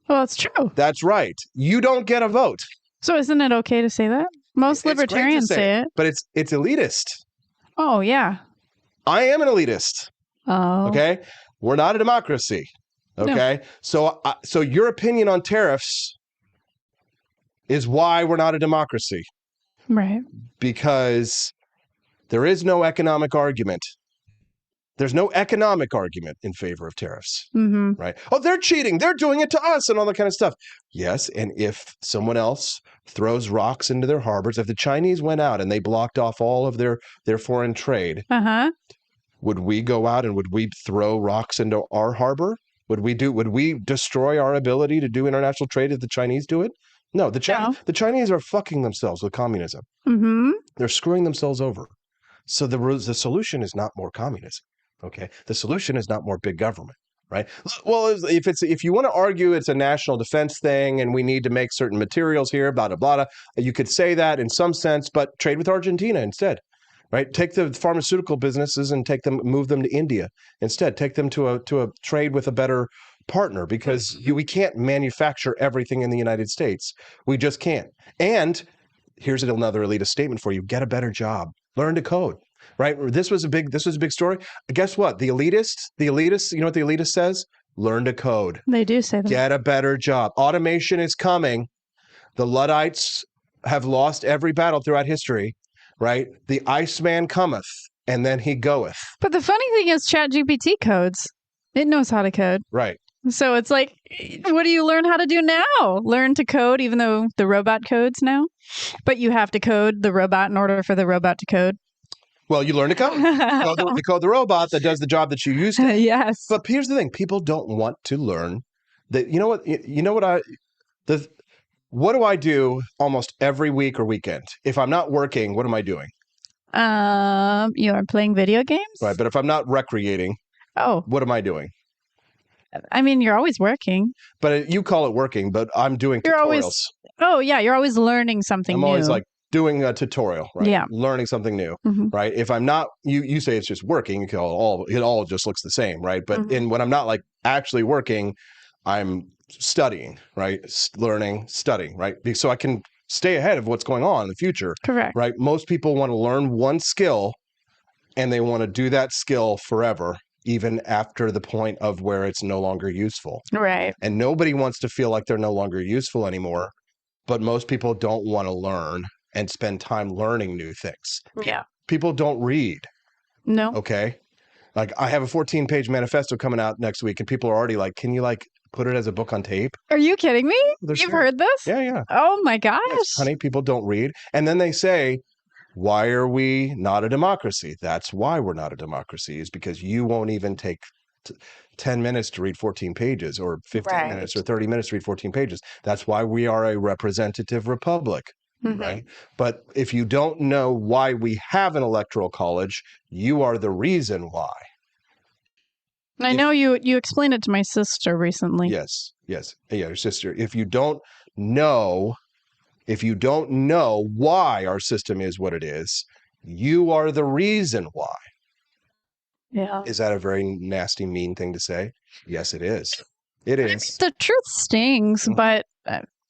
Well, that's true. That's right. You don't get a vote. So isn't it okay to say that? Most libertarians say it. But it's elitist. Oh, yeah. I am an elitist. Oh. Okay? We're not a democracy. Okay? No. So your opinion on tariffs is why we're not a democracy. Right. Because there is no economic argument. There's no economic argument in favor of tariffs, right? Oh, they're cheating. They're doing it to us and all that kind of stuff. Yes, and if someone else throws rocks into their harbors, if the Chinese went out and they blocked off all of their foreign trade, would we go out and would we throw rocks into our harbor? Would we destroy our ability to do international trade if the Chinese do it? No, the Chinese are fucking themselves with communism. They're screwing themselves over. So the solution is not more communism. Okay, the solution is not more big government, right? Well, if you want to argue it's a national defense thing and we need to make certain materials here, blah, blah, blah, you could say that in some sense, but trade with Argentina instead, right? Take the pharmaceutical businesses and move them to India instead. Take them to a trade with a better partner, because we can't manufacture everything in the United States. We just can't. And here's another elitist statement for you: get a better job, learn to code. Right? This was a big story. Guess what? The elitists, you know what the elitist says? Learn to code. They do say that. Get a better job. Automation is coming. The Luddites have lost every battle throughout history, right? The Iceman cometh, and then he goeth. But the funny thing is ChatGPT codes. It knows how to code. Right. So it's like, what do you learn how to do now? Learn to code, even though the robot codes now? But you have to code the robot in order for the robot to code. Well, you learn to code. You code the robot that does the job that you used to. Yes. But here's the thing: people don't want to learn that. What do I do almost every week or weekend? If I'm not working, what am I doing? You are playing video games? Right. But if I'm not recreating, what am I doing? I mean, you're always working. But you call it working, but I'm doing tutorials. You're always learning something new. I'm always like doing a tutorial, right? Yeah. Learning something new, right? If I'm not, you say it's just working, it all just looks the same, right? But when I'm not like actually working, I'm studying, right? Learning, studying, right? So I can stay ahead of what's going on in the future. Correct. Right? Most people want to learn one skill and they want to do that skill forever, even after the point of where it's no longer useful. Right. And nobody wants to feel like they're no longer useful anymore, but most people don't want to learn and spend time learning new things. Yeah. People don't read. No. Okay. Like I have a 14-page manifesto coming out next week and people are already like, can you like put it as a book on tape? Are you kidding me? You've heard this? Yeah, yeah. Oh my gosh. Yes, honey, people don't read. And then they say, why are we not a democracy? That's why we're not a democracy, is because you won't even take 10 minutes to read 14 pages or 15 minutes or 30 minutes to read 14 pages. That's why we are a representative republic. Right. But if you don't know why we have an electoral college, you are the reason why. I know you explained it to my sister recently. Yes. Yeah, your sister. If you don't know why our system is what it is, you are the reason why. Yeah. Is that a very nasty, mean thing to say? Yes, it is. It is. The truth stings, but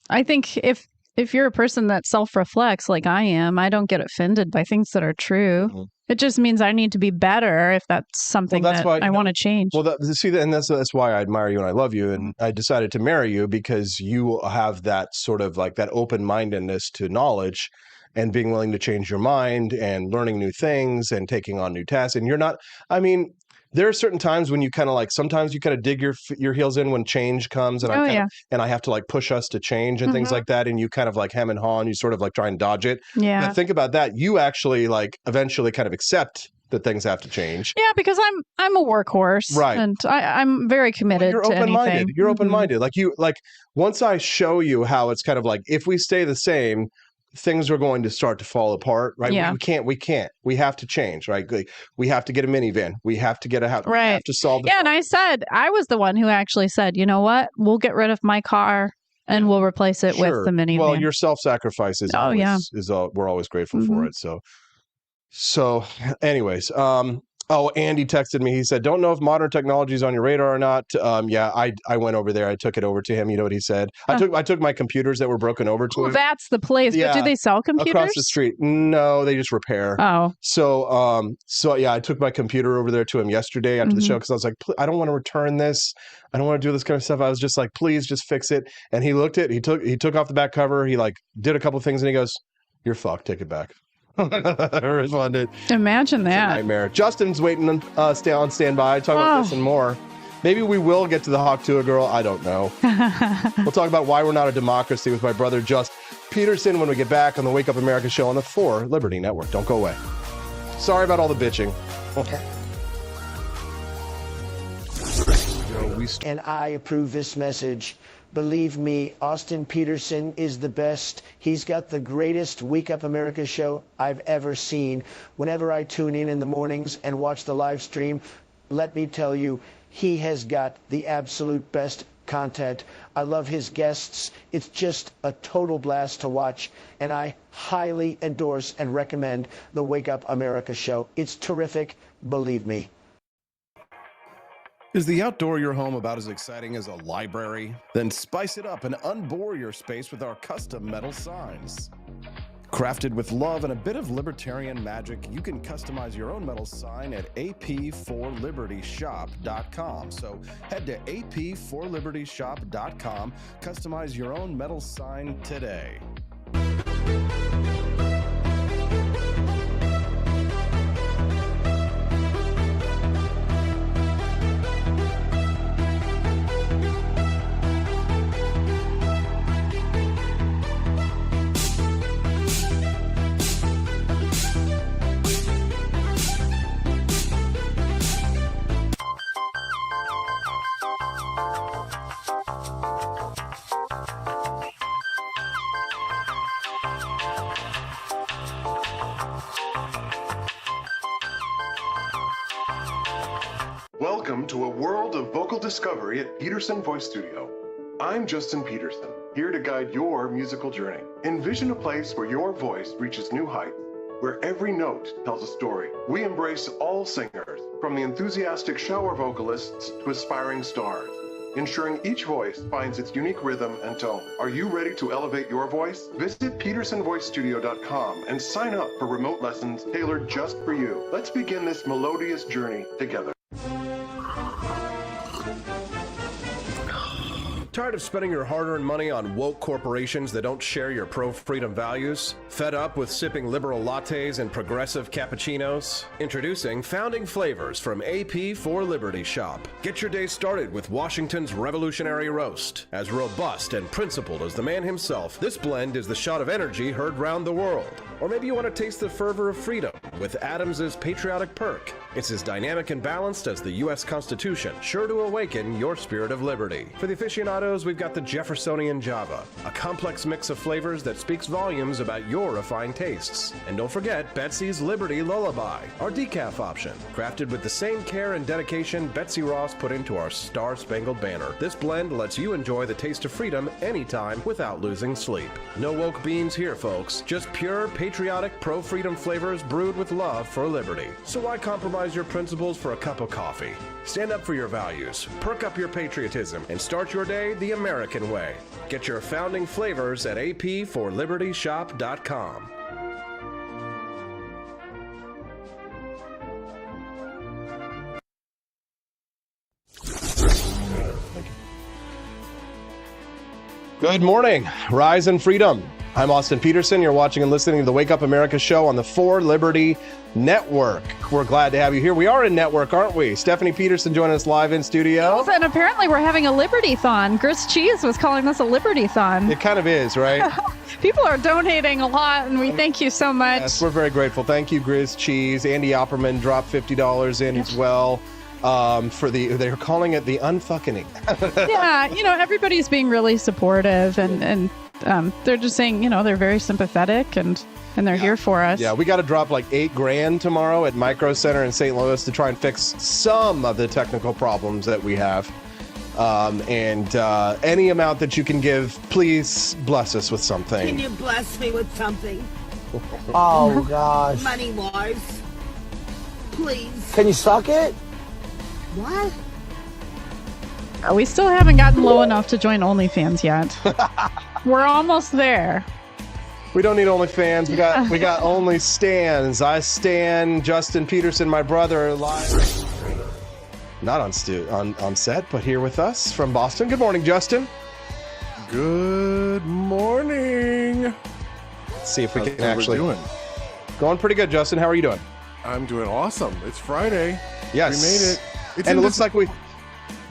I think if you're a person that self-reflects like I am, I don't get offended by things that are true. It just means I need to be better if that's something that I want to change. Well, that's why I admire you and I love you. And I decided to marry you because you have that sort of like that open-mindedness to knowledge and being willing to change your mind and learning new things and taking on new tasks. And you're not, I mean, there are certain times when you kind of like, sometimes you kind of dig your heels in when change comes, and I have to like push us to change and things like that, and you kind of like hem and haw and you sort of like try and dodge it. Yeah. But think about that. You actually like eventually kind of accept that things have to change. Yeah, because I'm a workhorse, right? And I'm very committed. You're open-minded. Anything. You're open-minded. Like once I show you how it's kind of like if we stay the same, things are going to start to fall apart, right? Yeah. We can't. We have to change, right? We have to get a minivan. We have to get a house. Right. We have to solve the problem. And I was the one who actually said, you know what? We'll get rid of my car and we'll replace it with the minivan. Well, your self-sacrifice is we're always grateful for it. So anyways, Andy texted me. He said, don't know if modern technology is on your radar or not. I went over there. I took it over to him. You know what he said? I took my computers that were broken over to him. That's the place. Yeah. But do they sell computers? Across the street. No, they just repair. Oh. So I took my computer over there to him yesterday after the show because I was like, I don't want to return this. I don't want to do this kind of stuff. I was just like, please just fix it. And he looked at it. He took off the back cover. He like did a couple of things and he goes, you're fucked. Take it back. I responded. Imagine that. Nightmare. Justin's waiting on standby. Talk about this and more. Maybe we will get to the Hawk Tuah girl. I don't know. We'll talk about why we're not a democracy with my brother Just Peterson when we get back on the Wake Up America show on the 4 Liberty Network. Don't go away. Sorry about all the bitching. And I approve this message. Believe me, Austin Peterson is the best. He's got the greatest Wake Up America show I've ever seen. Whenever I tune in the mornings and watch the live stream, let me tell you, He has got the absolute best content. I love his guests. It's just a total blast to watch, and I highly endorse and recommend the Wake Up America show. It's terrific, believe me. Is the outdoor your home about as exciting as a library? Then spice it up and unbore your space with our custom metal signs. Crafted with love and a bit of libertarian magic, you can customize your own metal sign at ap4libertyshop.com. So head to ap4libertyshop.com, customize your own metal sign today. Welcome to a world of vocal discovery at Peterson Voice Studio. I'm Justin Peterson, here to guide your musical journey. Envision a place where your voice reaches new heights, where every note tells a story. We embrace all singers, from the enthusiastic shower vocalists to aspiring stars, ensuring each voice finds its unique rhythm and tone. Are you ready to elevate your voice? Visit petersonvoicestudio.com and sign up for remote lessons tailored just for you. Let's begin this melodious journey together. Tired of spending your hard-earned money on woke corporations that don't share your pro-freedom values? Fed up with sipping liberal lattes and progressive cappuccinos? Introducing Founding Flavors from AP for Liberty Shop. Get your day started with Washington's Revolutionary Roast. As robust and principled as the man himself, this blend is the shot of energy heard round the world. Or maybe you want to taste the fervor of freedom with Adams's Patriotic Perk. It's as dynamic and balanced as the U.S. Constitution, sure to awaken your spirit of liberty. For the aficionados, we've got the Jeffersonian Java, a complex mix of flavors that speaks volumes about your refined tastes. And don't forget Betsy's Liberty Lullaby, our decaf option, crafted with the same care and dedication Betsy Ross put into our Star-Spangled Banner. This blend lets you enjoy the taste of freedom anytime without losing sleep. No woke beans here, folks. Just pure, patriotic, pro-freedom flavors brewed with love for liberty. So why compromise your principles for a cup of coffee? Stand up for your values, perk up your patriotism, and start your day the American way. Get your founding flavors at ap4libertyshop.com. Good morning, rise and freedom. I'm Austin Peterson. You're watching and listening to the Wake Up America show on the For Liberty Network. We're glad to have you here. We are in network, aren't we? Stephanie Peterson joining us live in studio. Yes, and apparently we're having a Liberty-thon. Gris Cheese was calling this a Liberty-thon. It kind of is, right? People are donating a lot, and we thank you so much. Yes, we're very grateful. Thank you, Gris Cheese. Andy Opperman dropped $50 in as well. They're calling it the unfucking. Yeah, everybody's being really supportive, and they're just saying, they're very sympathetic and they're here for us. Yeah, we got to drop like $8,000 tomorrow at Micro Center in St. Louis to try and fix some of the technical problems that we have. Any amount that you can give, please bless us with something. Can you bless me with something? Oh, gosh. Money-wise. Please. Can you suck it? What? We still haven't gotten low enough to join OnlyFans yet. We're almost there. We don't need OnlyFans. We got Only Stans. I stan Justin Peterson, my brother, live. Not on set, but here with us from Boston. Good morning, Justin. Good morning. Let's see if we can How's actually. doing? Going pretty good, Justin. How are you doing? I'm doing awesome. It's Friday. Yes. We made it. And it looks like we.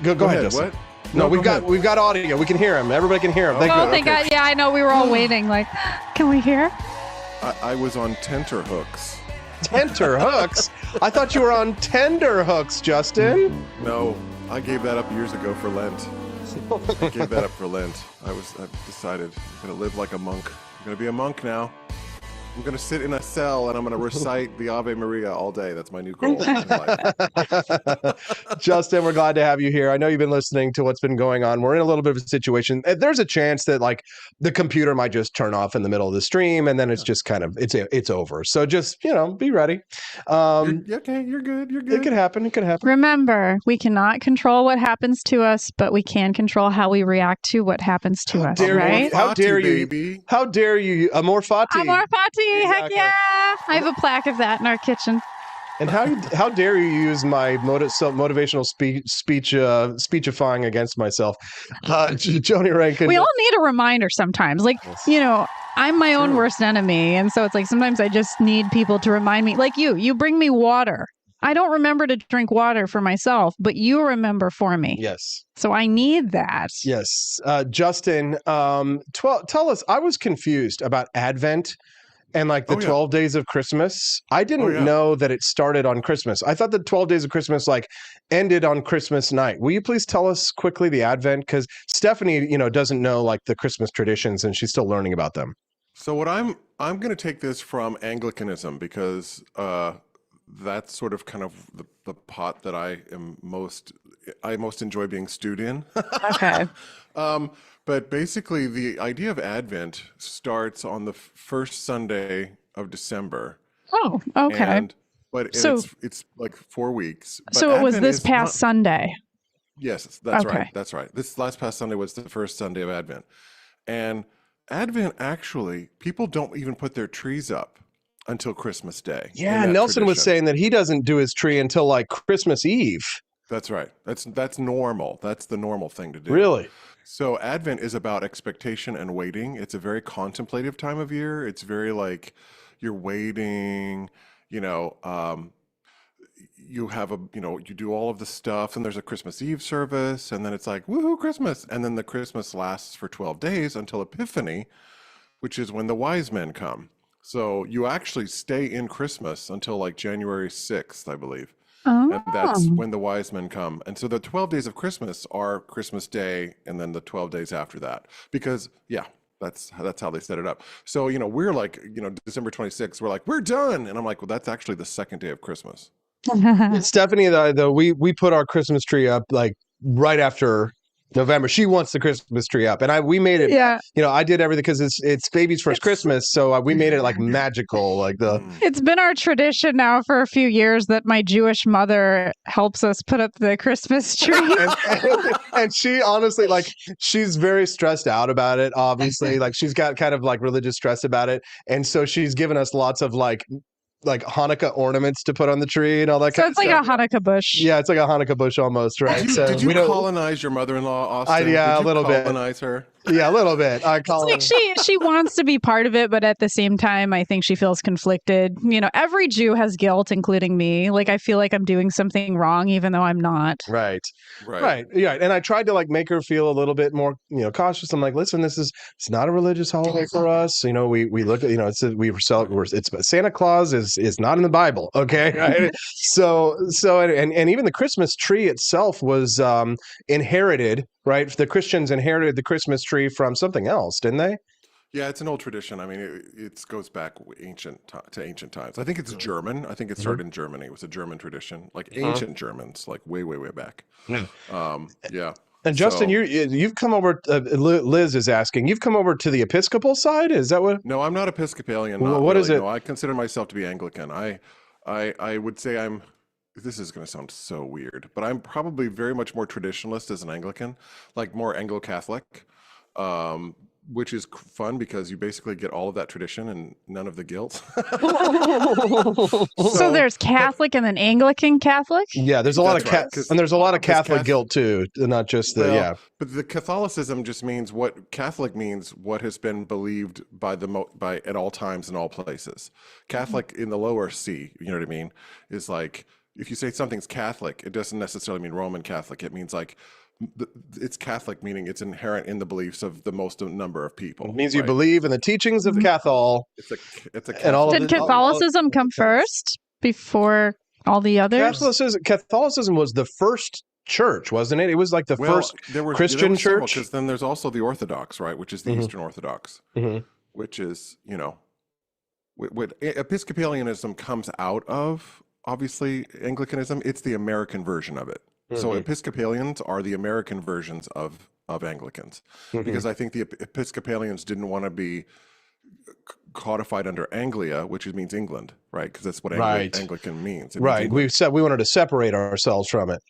Go ahead, Justin. What? No, we've go got audio. We can hear him. Everybody can hear him. Oh, Thank God. Yeah, I know. We were all waiting. Like, can we hear? I was on tenterhooks. Tenterhooks? I thought you were on tenderhooks, Justin. No, I gave that up years ago for Lent. I gave that up for Lent. I decided I'm gonna live like a monk. I'm gonna be a monk now. I'm going to sit in a cell and I'm going to recite the Ave Maria all day. That's my new goal in life. Justin, we're glad to have you here. I know you've been listening to what's been going on. We're in a little bit of a situation. There's a chance that like the computer might just turn off in the middle of the stream, and then it's just kind of it's over. So just be ready. Okay, you're good. You're good. It could happen. It could happen. Remember, we cannot control what happens to us, but we can control how we react to what happens to us, right? How dare you? Baby. How dare you? Amor fati. Amor fati. Heck Exactly. yeah! I have a plaque of that in our kitchen. And how dare you use my motivational speechifying against myself? Joni Rankin. We all need a reminder sometimes. Like, I'm my own worst enemy. And so it's like sometimes I just need people to remind me. Like you bring me water. I don't remember to drink water for myself, but you remember for me. Yes. So I need that. Yes. Justin, tell us, I was confused about Advent and like the 12 days of Christmas. I didn't know that it started on Christmas. I thought the 12 days of Christmas like ended on Christmas night. Will you please tell us quickly the Advent? Because Stephanie, doesn't know like the Christmas traditions and she's still learning about them. So what I'm going to take this from Anglicanism because that's sort of kind of the pot that I most enjoy being stewed in. Okay. But basically, the idea of Advent starts on the first Sunday of December. Oh, okay. It's like 4 weeks. But so it was Advent this past Sunday. Yes, that's Okay. right. That's right. This last past Sunday was the first Sunday of Advent. And Advent, actually, people don't even put their trees up until Christmas Day. Yeah, Nelson was saying that he doesn't do his tree until like Christmas Eve. That's right. That's normal. That's the normal thing to do. Really? So Advent is about expectation and waiting. It's a very contemplative time of year. It's very like you're waiting, you have you do all of the stuff, and there's a Christmas Eve service, and then it's like, woohoo, Christmas. And then the Christmas lasts for 12 days until Epiphany, which is when the wise men come. So you actually stay in Christmas until like January 6th, I believe. Oh. And that's when the wise men come. And so the 12 days of Christmas are Christmas Day and then the 12 days after that. Because, that's how they set it up. So, we're like, December 26th, we're like, we're done. And I'm like, well, that's actually the second day of Christmas. Stephanie and I, though, we put our Christmas tree up like right after November. She wants the Christmas tree up, and we made it. Yeah. I did everything because it's baby's first Christmas, so we made it like magical, like the. It's been our tradition now for a few years that my Jewish mother helps us put up the Christmas tree. and she honestly, like, she's very stressed out about it. Obviously, like she's got kind of like religious stress about it, and so she's given us lots of like Hanukkah ornaments to put on the tree and all that so kind of stuff. it's like a Hanukkah bush. Yeah, it's like a Hanukkah bush almost, right? Did you colonize your mother-in-law, Austin? Yeah, did you a little bit. Colonize her? Yeah, a little bit. It's like she wants to be part of it, but at the same time, I think she feels conflicted. Every Jew has guilt, including me. Like, I feel like I'm doing something wrong, even though I'm not. Right. Yeah, and I tried to like make her feel a little bit more, cautious. I'm like, listen, it's not a religious holiday for us. We look at, it's Santa Claus is not in the Bible, okay? Right? So even the Christmas tree itself was inherited. Right, the Christians inherited the Christmas tree from something else, didn't they? Yeah, it's an old tradition. I mean, it goes back to ancient times. I think it's German. I think it started in Germany. It was a German tradition, like ancient Germans, like way, way, way back. Yeah. And Justin, you've come over. Liz is asking. You've come over to the Episcopal side. Is that what? No, I'm not Episcopalian. What is it? No, I consider myself to be Anglican. I would say I'm. This is going to sound so weird, but I'm probably very much more traditionalist as an Anglican, like more Anglo-Catholic, which is fun because you basically get all of that tradition and none of the guilt. So there's Catholic and then Anglican Catholic? Yeah, there's a lot of and there's a lot of Catholic guilt too, not just the But the Catholicism just means what Catholic means, what has been believed by at all times in all places. Catholic in the lower C, you know what I mean, is like, if you say something's Catholic, it doesn't necessarily mean Roman Catholic. It means like it's Catholic, meaning it's inherent in the beliefs of the most number of people. It means you believe in the teachings of Cathol. It's a Catholic. Did Catholicism come first before all the others? Catholicism was the first church, wasn't it? It was like the first Christian church. Because then there's also the Orthodox, right? Which is the Eastern Orthodox, which is what Episcopalianism comes out of, obviously Anglicanism, it's the American version of it. So Episcopalians are the American versions of Anglicans, because I think the Episcopalians didn't want to be codified under Anglia, which means England, right? Because that's what Anglican means. It means Right. England. We said we wanted to separate ourselves from it.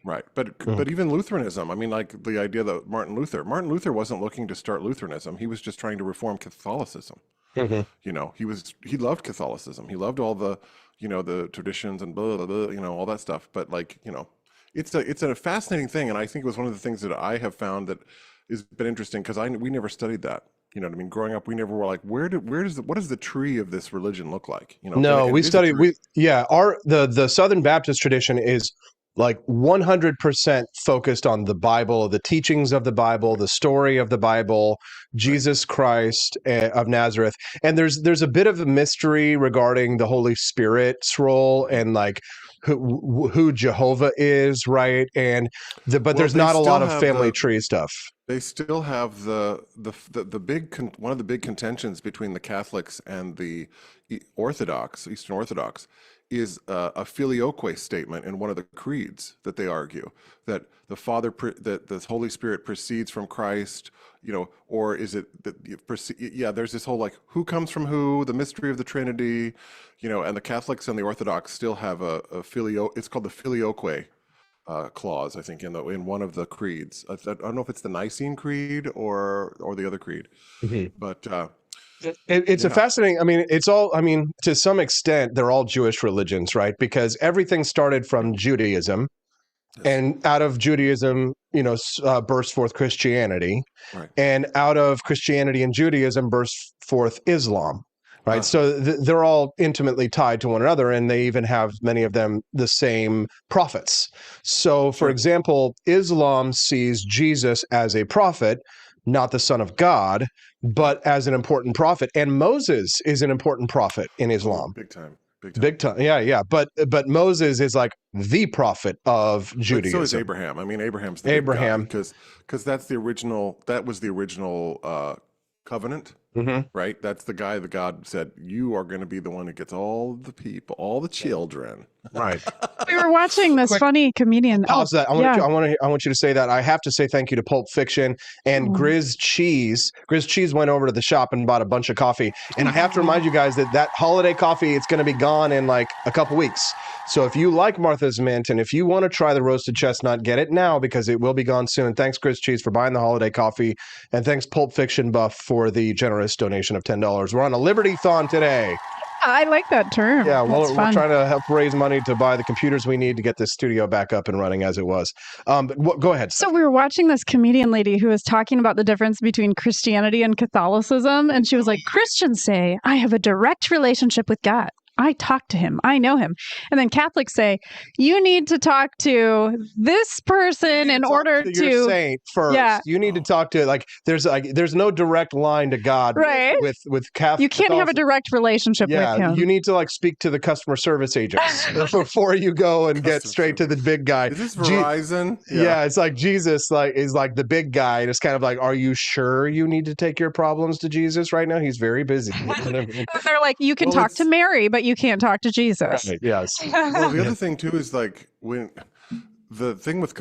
Right. But even Lutheranism, I mean, like the idea that Martin Luther wasn't looking to start Lutheranism. He was just trying to reform Catholicism. You know, he loved Catholicism. He loved all the, you know, the traditions and blah, blah, blah, you know, all that stuff. But like, you know, it's a fascinating thing. And I think it was one of the things that I have found that has been interesting, because we never studied that. You know what I mean? Growing up, we never were like, what does the tree of this religion look like? You know, No, we studied, the Southern Baptist tradition is like 100% focused on the Bible, the teachings of the Bible, the story of the Bible, Jesus Christ of Nazareth. And there's a bit of a mystery regarding the Holy Spirit's role and like who Jehovah is, right? But there's not a lot of family tree stuff. They still have the big one of the big contentions between the Catholics and the Eastern Orthodox is a filioque statement in one of the creeds that they argue that that the Holy Spirit proceeds from Christ, you know, or is it that there's this whole like who comes from who, the mystery of the Trinity, you know, and the Catholics and the Orthodox still have it's called the filioque clause, I think, in one of the creeds. I don't know if it's the Nicene Creed or the other creed, but it's a fascinating. I mean, to some extent, they're all Jewish religions, right? Because everything started from Judaism, and out of Judaism, you know, burst forth Christianity, and out of Christianity and Judaism burst forth Islam. Right. So they're all intimately tied to one another, and they even have, many of them, the same prophets. So, for example, Islam sees Jesus as a prophet, not the son of God, but as an important prophet. And Moses is an important prophet in Islam. Big time. Yeah. But Moses is like the prophet of Judaism. But so is Abraham. I mean, Abraham's the Abraham, because that was the original covenant. Right, that's the guy that God said, you are going to be the one who gets all the people, all the children. Right. We were watching this funny comedian. Pause that. I want you to say that. I have to say thank you to Pulp Fiction and Grizz Cheese. Grizz Cheese went over to the shop and bought a bunch of coffee. And I have to remind you guys that holiday coffee, it's going to be gone in like a couple weeks. So if you like Martha's Mint and if you want to try the roasted chestnut, get it now because it will be gone soon. Thanks, Grizz Cheese, for buying the holiday coffee. And thanks, Pulp Fiction Buff, for the generous donation of $10. We're on a Liberty-thon today. I like that term. Yeah, well, we're trying to help raise money to buy the computers we need to get this studio back up and running as it was. But go ahead. So we were watching this comedian lady who was talking about the difference between Christianity and Catholicism. And she was like, Christians say, I have a direct relationship with God. I talk to him. I know him. And then Catholics say, you need to talk to this person in order to your saint first. Yeah. You need to talk to there's no direct line to God, right? With Catholic. You can't have a direct relationship with him. You need to like speak to the customer service agents before you go and get straight to the big guy. Is this Verizon? Yeah, it's like Jesus is like the big guy. And it's kind of like, are you sure you need to take your problems to Jesus right now? He's very busy. They're like, you can talk to Mary, but you can't talk to Jesus. Right, yes. Well, the other thing too is like when the thing with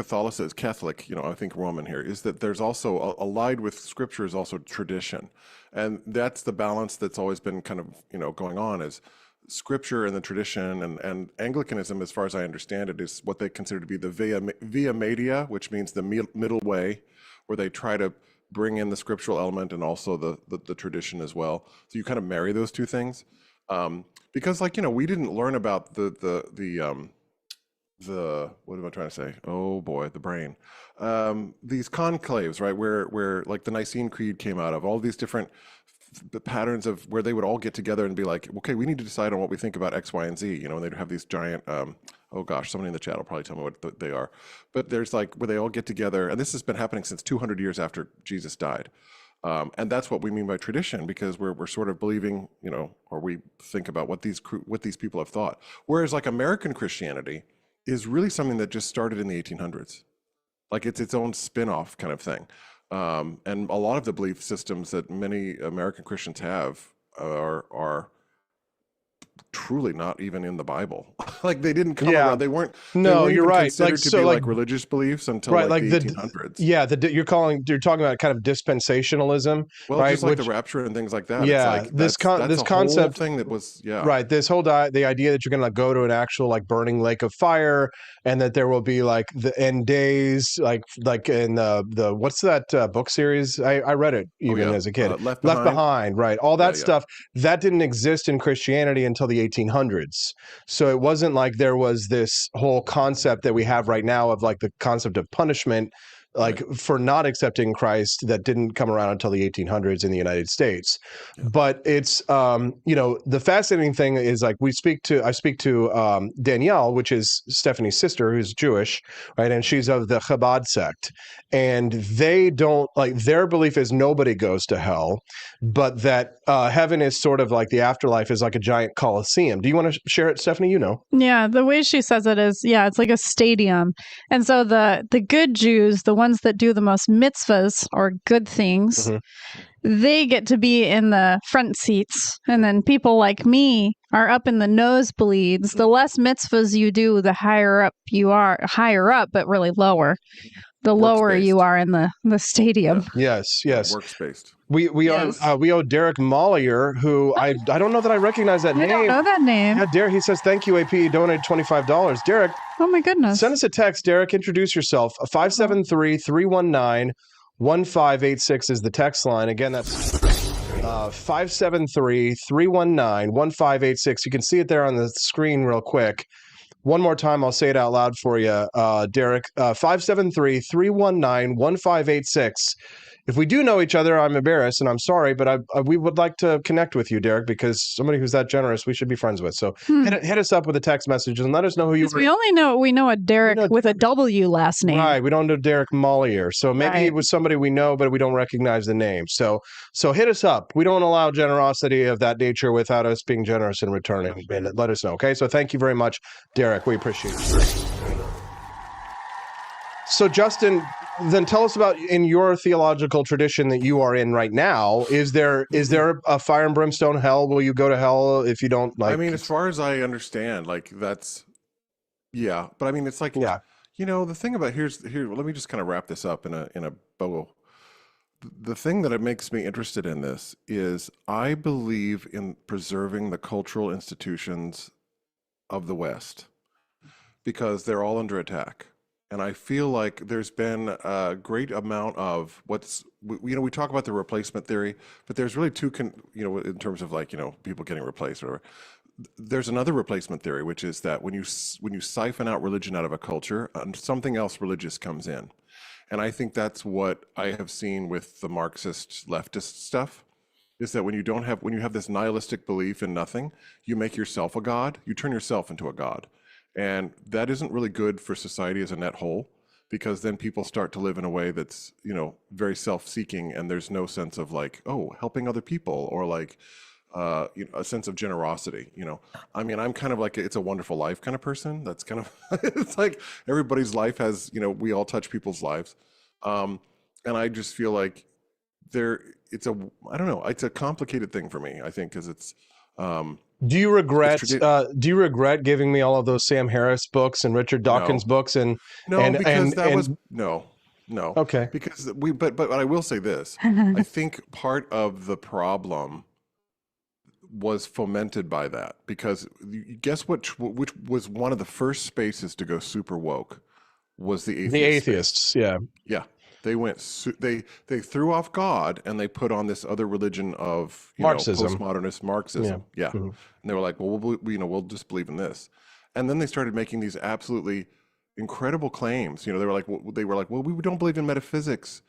Catholic, you know, I think Roman here, is that there's also allied with Scripture is also tradition, and that's the balance that's always been kind of, you know, going on is Scripture and the tradition, and Anglicanism, as far as I understand it, is what they consider to be the via media, which means the middle way, where they try to bring in the scriptural element and also the tradition as well. So you kind of marry those two things. Because, like, you know, we didn't learn about the what am I trying to say? Oh boy, the brain. These conclaves, right, where like the Nicene Creed came out of, all these different patterns of where they would all get together and be like, okay, we need to decide on what we think about X, Y, and Z. You know, and they'd have these giant. Oh gosh, somebody in the chat will probably tell me what they are. But there's like where they all get together, and this has been happening since 200 years after Jesus died. And that's what we mean by tradition, because we're sort of believing, you know, or we think about what these people have thought. Whereas like American Christianity is really something that just started in the 1800s. Like it's its own spin-off kind of thing. And a lot of the belief systems that many American Christians have are truly not even in the Bible. Like they didn't come Yeah. around. They weren't. No, they weren't you're even right. considered Like, to so, be like, like religious beliefs until right, like like the the 1800s. yeah, you're talking about kind of dispensationalism, Well, right? just like the Which rapture and things like that. It's yeah, like this that's this a whole concept. thing that was Right. This whole the idea that you're going to like go to an actual like burning lake of fire, and that there will be like the end days, like in the what's that book series? I read it Oh even yeah, as a kid. Left Left Behind. Behind, right? All Yeah, that yeah, stuff that didn't exist in Christianity until the 1800s. So it wasn't like there was this whole concept that we have right now of like the concept of punishment, like right. for not accepting Christ, that didn't come around until the 1800s in the United States. Yeah. But it's the fascinating thing is like I speak to Danielle, which is Stephanie's sister, who's Jewish, right, and she's of the Chabad sect, and they don't like their belief is nobody goes to hell, but that heaven is sort of like the afterlife is like a giant coliseum. Do you want to share it, Stephanie? You know. Yeah, the way she says it is, yeah, it's like a stadium. And so the good Jews, the ones that do the most mitzvahs or good things, Mhm. they get to be in the front seats. And then people like me are up in the nosebleeds. The less mitzvahs you do, the higher up you are, higher up, but really lower. The lower you Works-based. are in the stadium. Yes, Yeah, yes. works-based. We Yes. are we owe Derek Mollier, who I don't know that I recognize that I name. don't know that name. Yeah, Derek. He says thank you, AP. Donated $25. Derek, Oh my goodness. send us a text. Derek, introduce yourself. 573-319-1586 is the text line. Again, that's 573-319-1586. You can see it there on the screen real quick. One more time, I'll say it out loud for you, Derek. 573-319-1586. If we do know each other, I'm embarrassed and I'm sorry, but we would like to connect with you, Derek, because somebody who's that generous, we should be friends with. So hit us up with a text message and let us know who you are. We know a Derek with a W last name. Right, we don't know Derek Mollier, so maybe Right. it was somebody we know, but we don't recognize the name. So hit us up. We don't allow generosity of that nature without us being generous in returning. And let us know, okay? So thank you very much, Derek. We appreciate you. So Justin, then tell us about in your theological tradition that you are in right now. Is there a fire and brimstone hell? Will you go to hell if you don't like? I mean, as far as I understand, like that's yeah, but I mean, it's like Yeah. the thing about here. Let me just kind of wrap this up in a bow. The thing that makes me interested in this is I believe in preserving the cultural institutions of the West because they're all under attack. And I feel like there's been a great amount of we talk about the replacement theory, but there's really two, in terms of like, people getting replaced or whatever. There's another replacement theory, which is that when you siphon out religion out of a culture, something else religious comes in. And I think that's what I have seen with the Marxist leftist stuff, is that when you have this nihilistic belief in nothing, you make yourself a god, you turn yourself into a god. And that isn't really good for society as a net whole, because then people start to live in a way that's, very self-seeking, and there's no sense of like, oh, helping other people, or like, a sense of generosity. I mean, I'm kind of like It's a Wonderful Life kind of person. That's kind of it's like everybody's life has, we all touch people's lives, and I just feel like it's a complicated thing for me. I think because it's. Do you regret giving me all of those Sam Harris books and Richard Dawkins books no. Okay. Because but I will say this. I think part of the problem was fomented by that, because guess which was one of the first spaces to go super woke was the atheists. The atheists, yeah. Yeah. They went. They threw off God and they put on this other religion of Marxism, postmodernist Marxism. Yeah, Mm-hmm. And they were like, well, we'll just believe in this. And then they started making these absolutely incredible claims. They were like, well, we don't believe in metaphysics,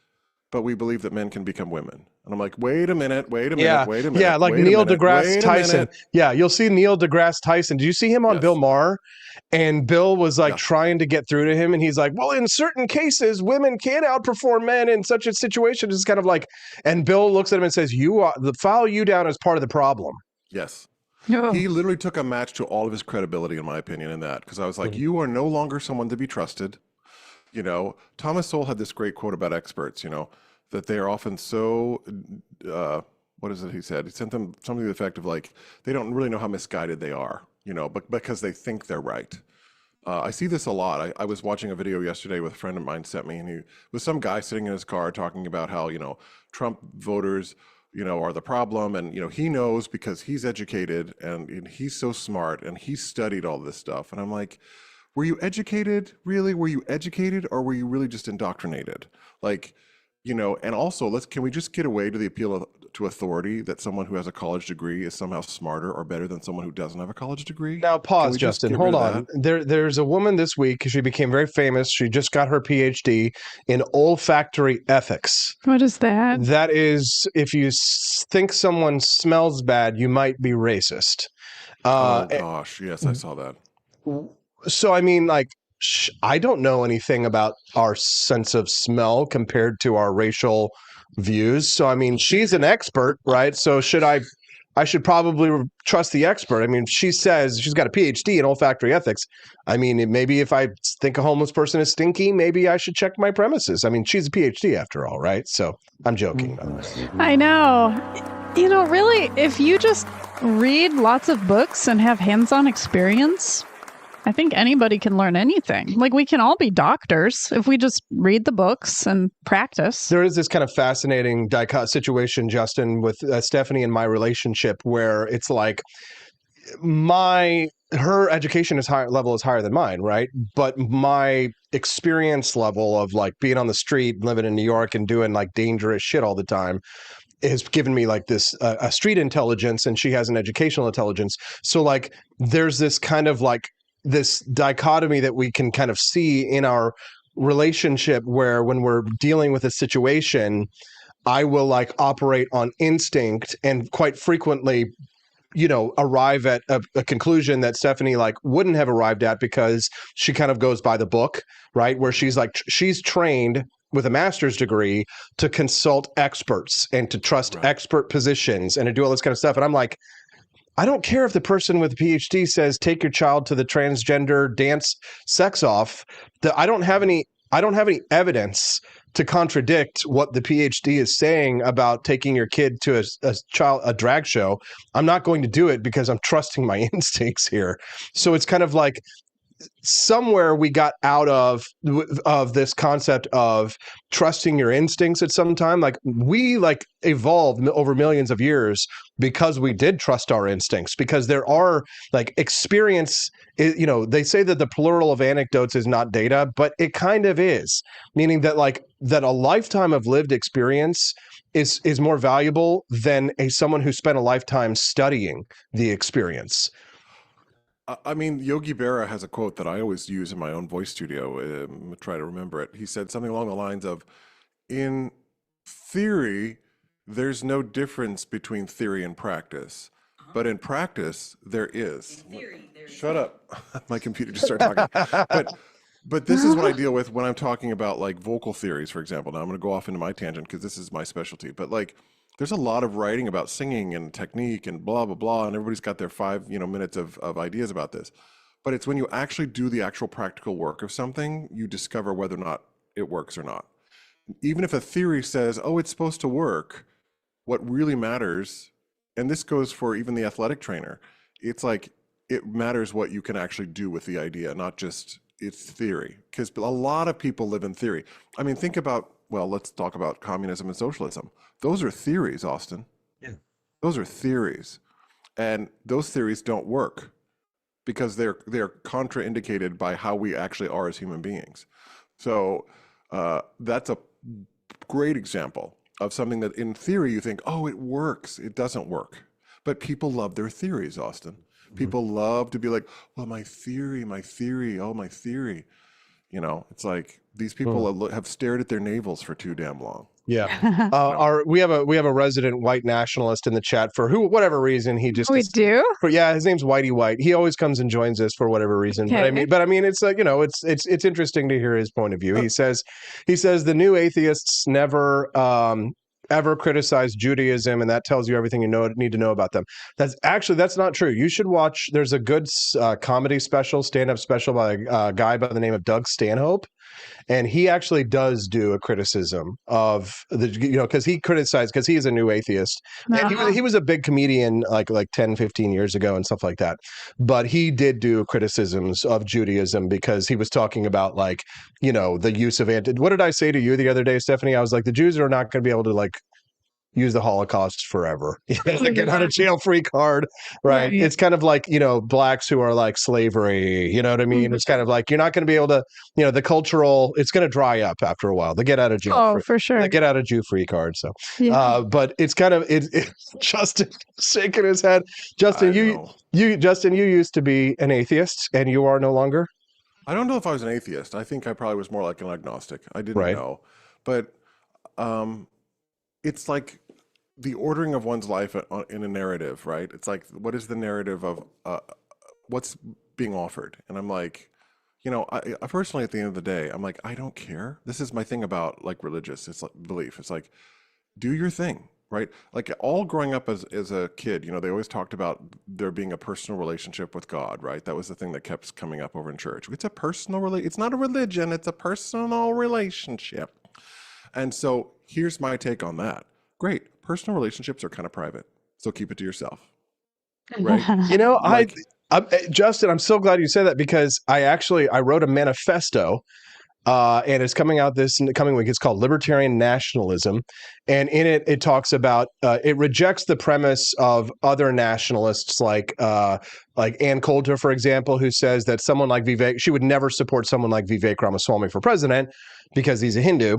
but we believe that men can become women. And I'm like, wait a minute. Yeah, like Neil deGrasse Tyson. Yeah, you'll see Neil deGrasse Tyson. Did you see him on Bill Maher? And Bill was like trying to get through to him, and he's like, well, in certain cases, women can outperform men in such a situation. It's kind of like, and Bill looks at him and says, file you down as part of the problem. Yes. Oh. He literally took a match to all of his credibility, in my opinion, in that, because I was like, you are no longer someone to be trusted. Thomas Sowell had this great quote about experts, that they are often so what is it he said? He sent them something to the effect of like, they don't really know how misguided they are, but because they think they're right. I see this a lot. I was watching a video yesterday with a friend of mine sent me, and he was some guy sitting in his car talking about how, Trump voters, are the problem. And, he knows because he's educated and he's so smart and he studied all this stuff. And I'm like, were you educated? Really? Were you educated, or were you really just indoctrinated? Like, and also can we just get away to the appeal to authority that someone who has a college degree is somehow smarter or better than someone who doesn't have a college degree? Now pause, Justin. Hold on. There's a woman this week. She became very famous. She just got her PhD in olfactory ethics. What is that? That is, if you think someone smells bad, you might be racist. Oh gosh, yes, I saw that. So I mean, like, I don't know anything about our sense of smell compared to our racial views. So I mean, she's an expert, right? So I should probably trust the expert. I mean, she says she's got a PhD in olfactory ethics. I mean, maybe if I think a homeless person is stinky, maybe I should check my premises. I mean, she's a PhD after all, right? So I'm joking. I know. Really, if you just read lots of books and have hands-on experience, I think anybody can learn anything. Like, we can all be doctors if we just read the books and practice. There is this kind of fascinating situation, Justin, with Stephanie and my relationship, where it's like her education level is higher than mine, right? But my experience level of like being on the street, living in New York, and doing like dangerous shit all the time has given me like this a street intelligence, and she has an educational intelligence. So like, there's this kind of like this dichotomy that we can kind of see in our relationship, where when we're dealing with a situation, I will like operate on instinct and quite frequently, arrive at a conclusion that Stephanie like wouldn't have arrived at, because she kind of goes by the book, right? Where she's trained with a master's degree to consult experts and to trust expert positions and to do all this kind of stuff. And I'm like, I don't care if the person with a PhD says take your child to the transgender dance sex off. I don't have any evidence to contradict what the PhD is saying about taking your kid to a drag show. I'm not going to do it because I'm trusting my instincts here. So it's kind of like somewhere we got out of this concept of trusting your instincts at some time. Like, we like evolved over millions of years because we did trust our instincts, because there are like experience, they say that the plural of anecdotes is not data, but it kind of is, meaning that a lifetime of lived experience is more valuable than someone who spent a lifetime studying the experience. I mean, Yogi Berra has a quote that I always use in my own voice studio. Try to remember it. He said something along the lines of, in theory, there's no difference between theory and practice. But in practice, there is. In theory, Shut up. My computer just started talking. But this is what I deal with when I'm talking about like vocal theories, for example. Now I'm going to go off into my tangent because this is my specialty. But like, there's a lot of writing about singing and technique and blah, blah, blah. And everybody's got their 5 minutes of ideas about this. But it's when you actually do the actual practical work of something, you discover whether or not it works or not. Even if a theory says, oh, it's supposed to work, what really matters, and this goes for even the athletic trainer, it's like, it matters what you can actually do with the idea, not just its theory. Because a lot of people live in theory. I mean, think about, let's talk about communism and socialism. Those are theories, Austin. Yeah. Those are theories. And those theories don't work because they're contraindicated by how we actually are as human beings. So that's a great example of something that in theory you think, oh, it works. It doesn't work. But people love their theories, Austin. People love to be like, well, my theory, oh, my theory. It's like these people have stared at their navels for too damn long. Yeah. We have a resident white nationalist in the chat for whatever reason. He just we do. Yeah, his name's Whitey White. He always comes and joins us for whatever reason. Okay. But I mean, it's like, it's interesting to hear his point of view. He says the new atheists never ever criticized Judaism, and that tells you everything you need to know about them. That's not true. You should watch. There's a good comedy special, stand-up special by a guy by the name of Doug Stanhope. and he actually does do a criticism of the, because he criticized, because he is a new atheist, and he was a big comedian like 10, 15 years ago and stuff like that. But he did do criticisms of Judaism because he was talking about the use of what did I say to you the other day, Stephanie? I was like, the Jews are not going to be able to use the Holocaust forever. The get out of jail free card, right? It's kind of like, blacks who are like slavery, you know what I mean? It's kind of like, you're not going to be able to, the cultural, it's going to dry up after a while. The get out of jail for sure. The get out of Jew free card. So, but it's kind of, Justin shaking his head. Justin, you used to be an atheist and you are no longer? I don't know if I was an atheist. I think I probably was more like an agnostic. I didn't know. But it's like the ordering of one's life in a narrative, right? It's like, what is the narrative of what's being offered? And I'm like, I personally, at the end of the day, I'm like, I don't care. This is my thing about religious. It's like belief. It's like, do your thing, right? Like all growing up as a kid, they always talked about there being a personal relationship with God, right? That was the thing that kept coming up over in church. It's a personal it's not a religion. It's a personal relationship. And so here's my take on that. Great. Personal relationships are kind of private. So keep it to yourself. Right? Justin, I'm so glad you said that because I wrote a manifesto and it's coming out this coming week. It's called Libertarian Nationalism. And in it talks about, it rejects the premise of other nationalists like Ann Coulter, for example, who says that someone like Vivek, she would never support someone like Vivek Ramaswamy for president because he's a Hindu.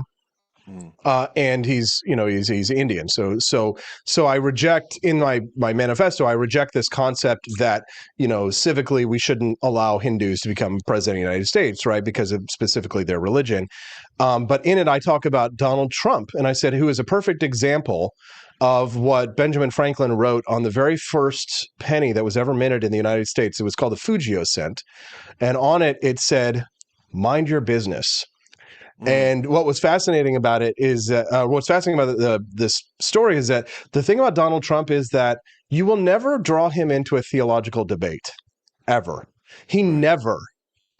And he's Indian. So I reject in my manifesto, I reject this concept that, civically we shouldn't allow Hindus to become president of the United States, right? Because of specifically their religion. But in it, I talk about Donald Trump, and I said, who is a perfect example of what Benjamin Franklin wrote on the very first penny that was ever minted in the United States. It was called the Fugio cent. And on it, it said, mind your business. And what was fascinating about it is what's fascinating about this story is that the thing about Donald Trump is that you will never draw him into a theological debate, ever. He never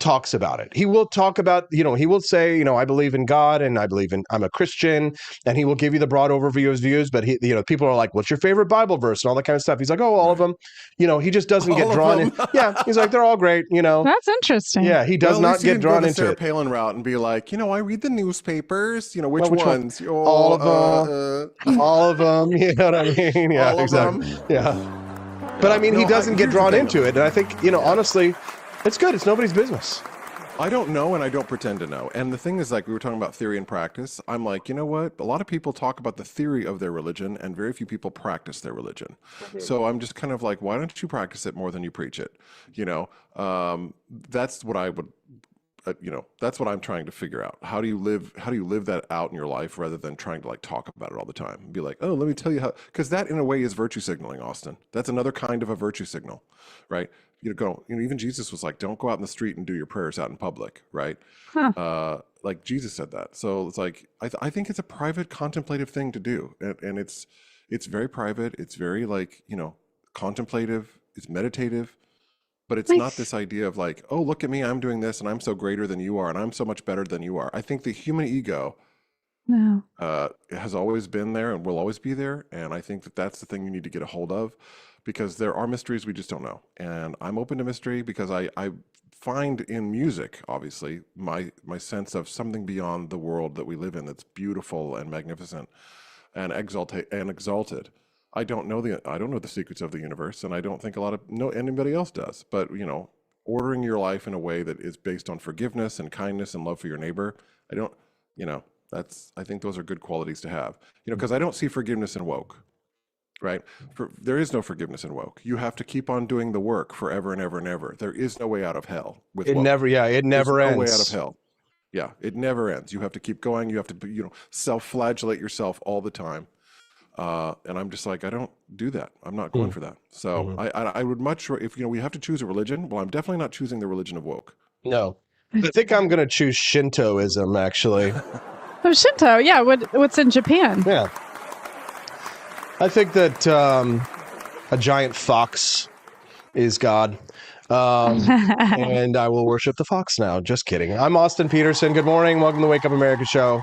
talks about it. He will talk about, he will say, I believe in God and I'm a Christian, and he will give you the broad overview of his views. But people are like, what's your favorite Bible verse and all that kind of stuff. He's like, oh, all of them. He just doesn't get drawn in. Yeah, he's like, they're all great. That's interesting. Yeah, he does not get drawn into Sarah it. Palin route and be like, I read the newspapers. Which ones? All of them. All of them. You know what I mean? Yeah, all exactly. Of them. Yeah. But I mean, he doesn't get drawn into it, and I think honestly, it's good. It's nobody's business. I don't know, and I don't pretend to know. And the thing is, we were talking about theory and practice. I'm like, you know what? A lot of people talk about the theory of their religion, and very few people practice their religion. Mm-hmm. So I'm just kind of like, why don't you practice it more than you preach it? That's what I would, that's what I'm trying to figure out. How do you live that out in your life rather than trying to talk about it all the time and be like, oh, let me tell you how, because that in a way is virtue signaling, Austin. That's another kind of a virtue signal, right? Even Jesus was like, don't go out in the street and do your prayers out in public, right? Huh. Jesus said that. So it's like, I think it's a private contemplative thing to do. And it's very private. It's very contemplative. It's meditative. But it's not this idea of oh, look at me, I'm doing this and I'm so greater than you are and I'm so much better than you are. I think the human ego has always been there and will always be there. And I think that's the thing you need to get a hold of, because there are mysteries we just don't know. And I'm open to mystery because I find in music, obviously, my sense of something beyond the world that we live in that's beautiful and magnificent and exalted. I don't know the secrets of the universe, and I don't think anybody else does. But ordering your life in a way that is based on forgiveness and kindness and love for your neighbor, I think those are good qualities to have. Because I don't see forgiveness in woke, right? There is no forgiveness in woke. You have to keep on doing the work forever and ever and ever. There is no way out of hell with woke. It never ends. No way out of hell. Yeah, it never ends. You have to keep going. You have to self-flagellate yourself all the time. And I'm just like, I don't do that. I'm not going for that. So I would much, if we have to choose a religion, well, I'm definitely not choosing the religion of woke. No, I think I'm going to choose Shintoism, actually. Oh, Shinto, yeah. What's in Japan? Yeah, I think that a giant fox is God. And I will worship the fox now. Just kidding. I'm Austin Peterson. Good morning. Welcome to the Wake Up America show.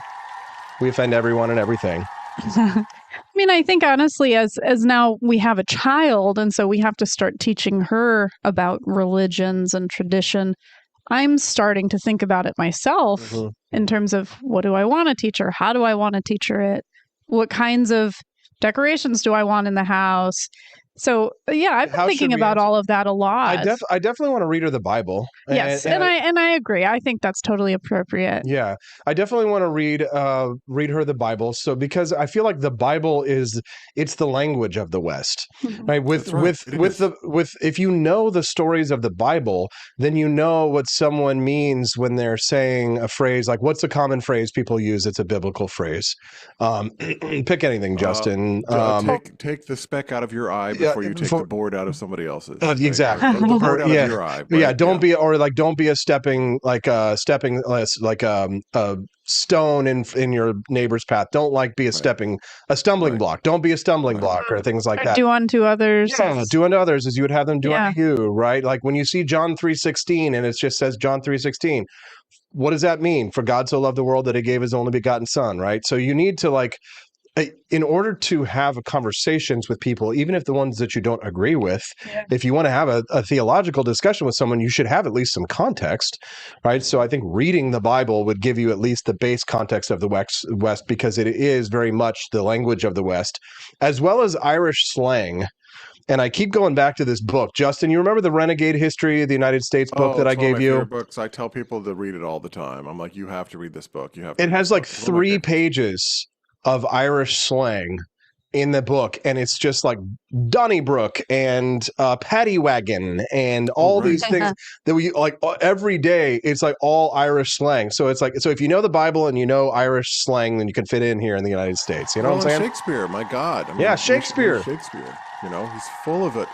We offend everyone and everything. I mean, I think honestly, as now we have a child, and so we have to start teaching her about religions and tradition. I'm starting to think about it myself in terms of what do I want to teach her? How do I want to teach her it? What kinds of decorations do I want in the house? So yeah, I've been thinking about all of that a lot. I definitely want to read her the Bible. Yes, and I agree. I think that's totally appropriate. Yeah, I definitely want to read her the Bible. So because I feel like the Bible it's the language of the West, right? With if you know the stories of the Bible, then you know what someone means when they're saying a phrase like, "What's a common phrase people use? It's a biblical phrase." Pick anything, Justin. Take the speck out of your eye before you take the board out of somebody else's. Exactly. The board out of your eye. Right? Yeah. Don't be a stepping stone in your neighbor's path. Don't be a stumbling block. Don't be a stumbling block or things like that. Do unto others. Yeah, do unto others as you would have them do unto you, right? Like when you see John 3:16 and it just says John 3:16, what does that mean? For God so loved the world that he gave his only begotten son, right? So you need to in order to have conversations with people, even if the ones that you don't agree with, if you want to have a theological discussion with someone, you should have at least some context, right? So I think reading the Bible would give you at least the base context of the West because it is very much the language of the West, as well as Irish slang. And I keep going back to this book. Justin, you remember the Renegade History of the United States book that I gave you? Favorite books. I tell people to read it all the time. I'm like, you have to read this book. It has 3 pages of Irish slang in the book, and it's just like Donnybrook and Paddy Wagon and all these things that we like every day. It's like all Irish slang. So it's like, so if you know the Bible and you know Irish slang, then you can fit in here in the United States. You know what I'm saying? Shakespeare, my God. I mean, Shakespeare. Shakespeare. He's full of it.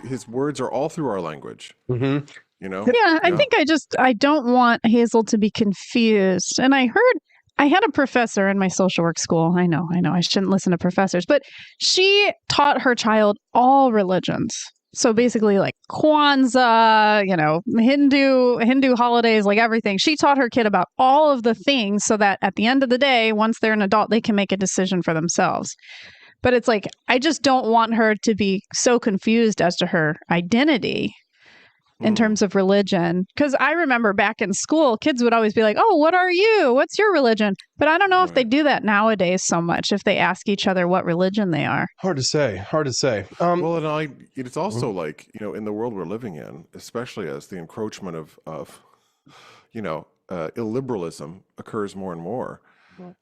His words are all through our language. Mm-hmm. Yeah, I think I don't want Hazel to be confused. And I had a professor in my social work school. I know, I shouldn't listen to professors, but she taught her child all religions. So basically like Kwanzaa, Hindu holidays, like everything. She taught her kid about all of the things so that at the end of the day, once they're an adult, they can make a decision for themselves. But it's like, I just don't want her to be so confused as to her identity in terms of religion. Because I remember back in school, kids would always be like, "Oh, what are you? What's your religion?" But I don't know if they do that nowadays so much, if they ask each other what religion they are. Hard to say. Well, and it's also like, in the world we're living in, especially as the encroachment of illiberalism occurs more and more.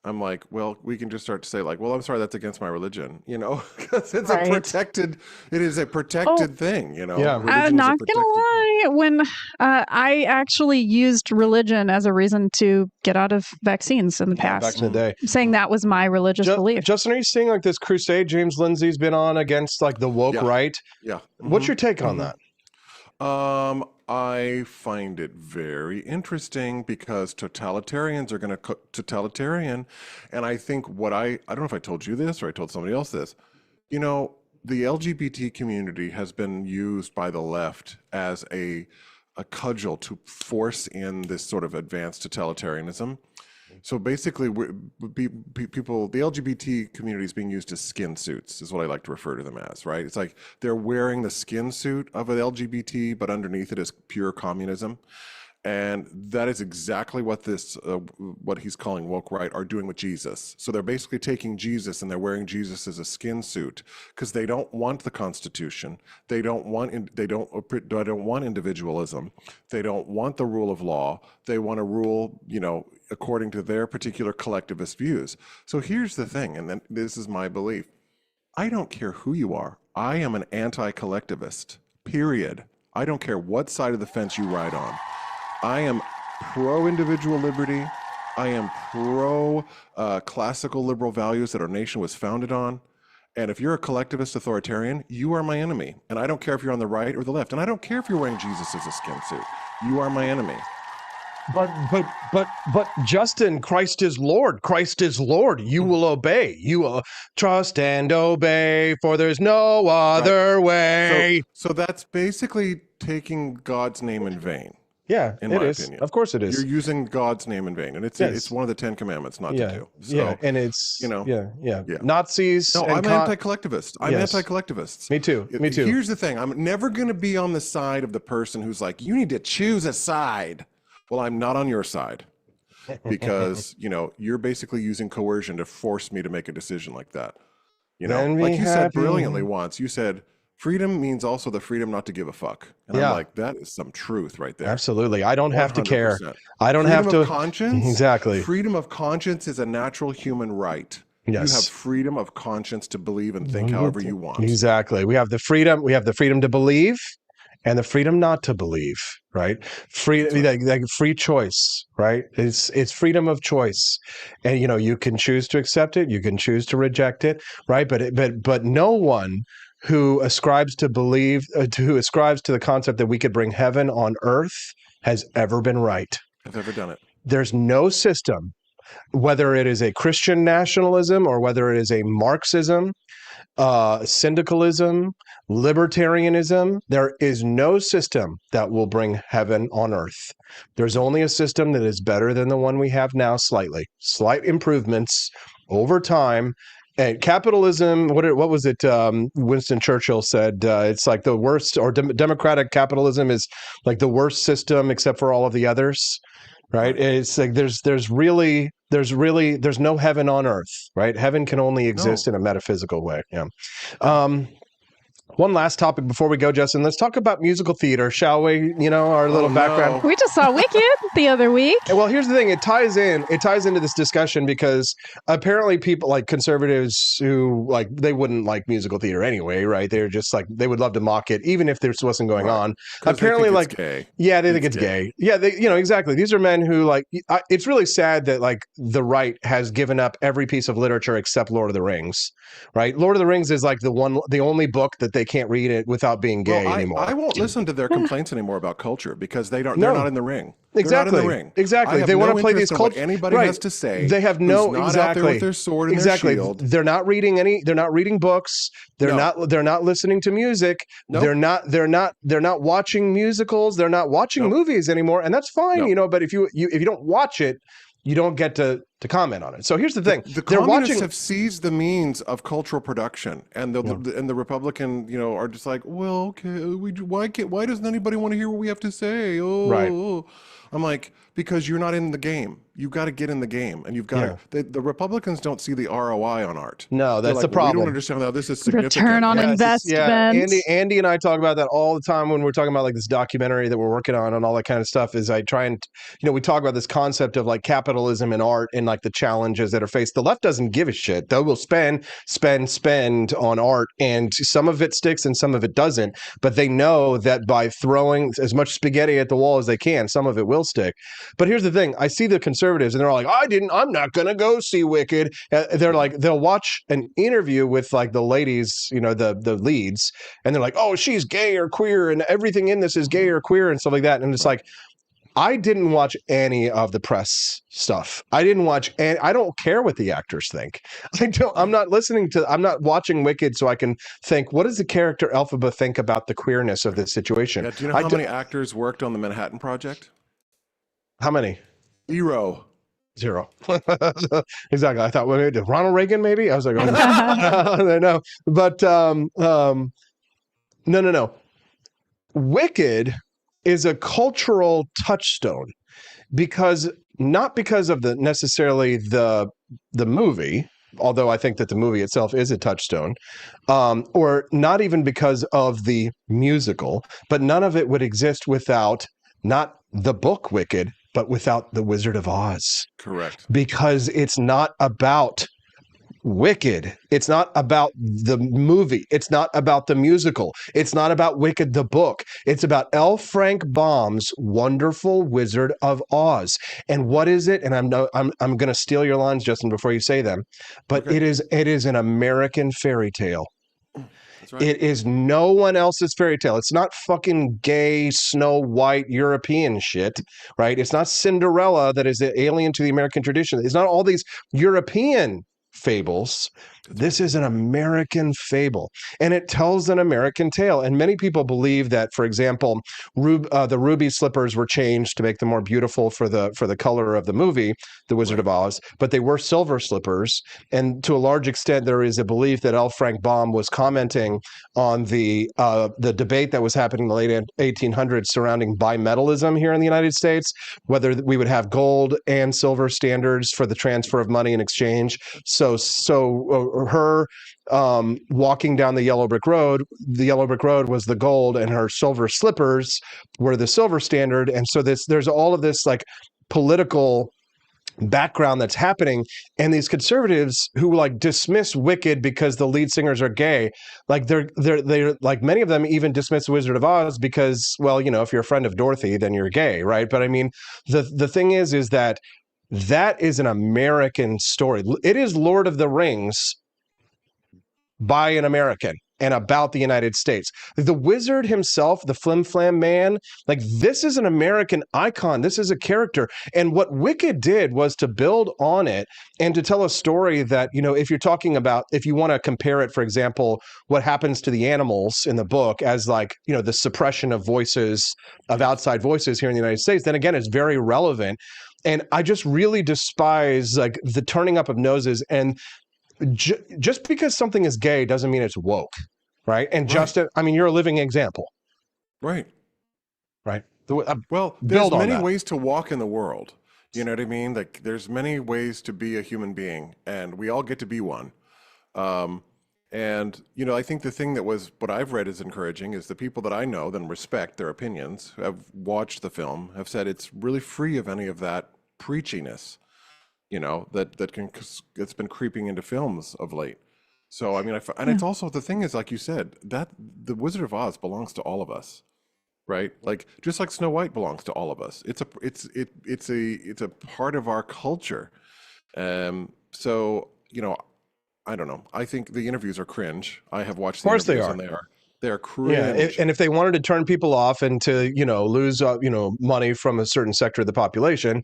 I'm like, well, we can just start to say like, well, I'm sorry, that's against my religion, because it's it is a protected thing, Yeah. I'm not going to lie. When I actually used religion as a reason to get out of vaccines in the past. Back in the day. Saying that was my religious belief. Justin, are you seeing like this crusade James Lindsay's been on against like the woke right? Yeah. What's your take on that? I find it very interesting because totalitarians are going to cook totalitarian. And I think I don't know if I told you this or I told somebody else this, the LGBT community has been used by the left as a cudgel to force in this sort of advanced totalitarianism. So basically, people, the LGBT community is being used as skin suits, is what I like to refer to them as, right? It's like they're wearing the skin suit of an LGBT, but underneath it is pure communism. And that is exactly what what he's calling woke right are doing with Jesus. So they're basically taking Jesus and they're wearing Jesus as a skin suit because they don't want the Constitution. They don't want individualism. They don't want the rule of law. They want to rule, according to their particular collectivist views. So here's the thing, and then this is my belief. I don't care who you are. I am an anti-collectivist, period. I don't care what side of the fence you ride on. I am pro-individual liberty. I am pro-classical liberal values that our nation was founded on. And if you're a collectivist authoritarian, you are my enemy. And I don't care if you're on the right or the left. And I don't care if you're wearing Jesus as a skin suit. You are my enemy. but Justin, Christ is Lord. Christ is Lord. You will obey. You will trust and obey, for there's no other way. So that's basically taking God's name in vain. Yeah, in it my is. opinion. Of course it is. You're using God's name in vain, and it's one of the 10 Commandments not to do. So, and it's yeah. Nazis. No, and I'm anti-collectivist. I'm anti-collectivist. Me too. Me too. Here's the thing: I'm never going to be on the side of the person who's like, "You need to choose a side." Well, I'm not on your side because you're basically using coercion to force me to make a decision like that. Like you said brilliantly once. You said, freedom means also the freedom not to give a fuck. And I'm like, that is some truth right there. Absolutely. I don't have to 100%. care. I don't have to. Freedom of conscience. Exactly. Freedom of conscience is a natural human right. Yes. You have freedom of conscience to believe and think however you want. Exactly. We have the freedom. We have the freedom to believe and the freedom not to believe, right? Free, like free choice, right? It's freedom of choice. And, you can choose to accept it. You can choose to reject it, right? But no one who ascribes to the concept that we could bring heaven on earth has ever been right. I've ever done it. There's no system, whether it is a Christian nationalism or whether it is a Marxism, syndicalism, libertarianism, there is no system that will bring heaven on earth. There's only a system that is better than the one we have now, slight improvements over time. And capitalism, what was it? Winston Churchill said, it's like the worst, or democratic capitalism is like the worst system except for all of the others, right? It's like there's no heaven on earth, right? Heaven can only exist in a metaphysical way. Yeah. One last topic before we go, Justin. Let's talk about musical theater, shall we? Our little background. We just saw Wicked the other week. Well, here's the thing. It ties into this discussion because apparently people like conservatives who they wouldn't like musical theater anyway, right? They're just like, they would love to mock it, even if this wasn't going on. Apparently, they think it's gay. Yeah, they think it's gay. Yeah, exactly. These are men who it's really sad that the right has given up every piece of literature except Lord of the Rings, right? Lord of the Rings is the only book that they can't read it without being gay anymore. I won't listen to their complaints anymore about culture because they're not in the ring. Exactly. They're not in the ring. Exactly. They want to play these cultures. Anybody has to say. They have no not out there with their sword and their shield. They're not reading books. They're not listening to music. Nope. They're not watching musicals. They're not watching movies anymore, and that's fine, but if you don't watch it, you don't get to comment on it. So here's the thing: the communists have seized the means of cultural production, and the Republican, are just like, well, okay, why doesn't anybody want to hear what we have to say? Oh, I'm like, because you're not in the game. You've got to get in the game, and you've got to. The Republicans don't see the ROI on art. No, that's the problem. We don't understand how this is significant. Return on investment. Andy and I talk about that all the time when we're talking about this documentary that we're working on and all that kind of stuff. Is I try and we talk about this concept of capitalism and art and the challenges that are faced. The left doesn't give a shit. They will spend on art, and some of it sticks and some of it doesn't. But they know that by throwing as much spaghetti at the wall as they can, some of it will stick. But here's the thing: I see the conservatives, and they're like, I'm not gonna go see Wicked. They're like, they'll watch an interview with the ladies, the leads, and they're like, oh, she's gay or queer, and everything in this is gay or queer and stuff like that. And it's like, I didn't watch any of the press stuff. I didn't watch, and I don't care what the actors think. I'm not watching Wicked so I can think, what does the character Elphaba think about the queerness of this situation? Yeah, do you know how many actors worked on the Manhattan Project? How many? Zero. Exactly. I thought, maybe Ronald Reagan, maybe? I was like, oh, no. But no. Wicked is a cultural touchstone not because of necessarily the movie, although I think that the movie itself is a touchstone, or not even because of the musical, but none of it would exist without not the book Wicked, but without the Wizard of Oz. Correct. Because it's not about Wicked. It's not about the movie. It's not about the musical. It's not about Wicked the book. It's about L. Frank Baum's wonderful Wizard of Oz. And what is it? And I'm going to steal your lines, Justin, before you say them. But it is an American fairy tale. right. It is no one else's fairy tale. It's not fucking gay Snow White European shit, right? It's not Cinderella that is alien to the American tradition. It's not all these European fables. This is an American fable, and it tells an American tale. And many people believe that, for example, the ruby slippers were changed to make them more beautiful for the color of the movie, The Wizard of Oz, but they were silver slippers. And to a large extent, there is a belief that L. Frank Baum was commenting on the debate that was happening in the late 1800s surrounding bimetallism here in the United States, whether we would have gold and silver standards for the transfer of money in exchange. So her walking down the yellow brick road was the gold, and her silver slippers were the silver standard. And so there's all of this like political background that's happening, and these conservatives who like dismiss Wicked because the lead singers are gay, like they're like, many of them even dismiss Wizard of Oz because, well, you know, if you're a friend of Dorothy, then you're gay, right? But I mean, the thing is that is an American story. It is Lord of the Rings by an American and about the United States. The wizard himself, the flim flam man, like, this is an American icon. This is a character. And what Wicked did was to build on it and to tell a story that, you know, if you're talking about, if you want to compare it, for example, what happens to the animals in the book as, like, you know, the suppression of voices, of outside voices here in the United States, then again, it's very relevant. And I just really despise like the turning up of noses, and just because something is gay doesn't mean it's woke, right? And Justin, I mean, you're a living example, right? Well, there's many ways to walk in the world. You know what I mean? Like, there's many ways to be a human being, and we all get to be one. And, you know, I think the thing that was, what I've read is encouraging is the people that I know then respect their opinions, who have watched the film, have said it's really free of any of that preachiness, you know, that's been creeping into films of late. So, I mean, and it's also, the thing is, like you said, that the Wizard of Oz belongs to all of us, right? Like, just like Snow White belongs to all of us. It's a part of our culture. So, you know, I don't know. I think the interviews are cringe. I have watched the interviews, and they are cringe. Yeah, and if they wanted to turn people off and to, you know, lose money from a certain sector of the population,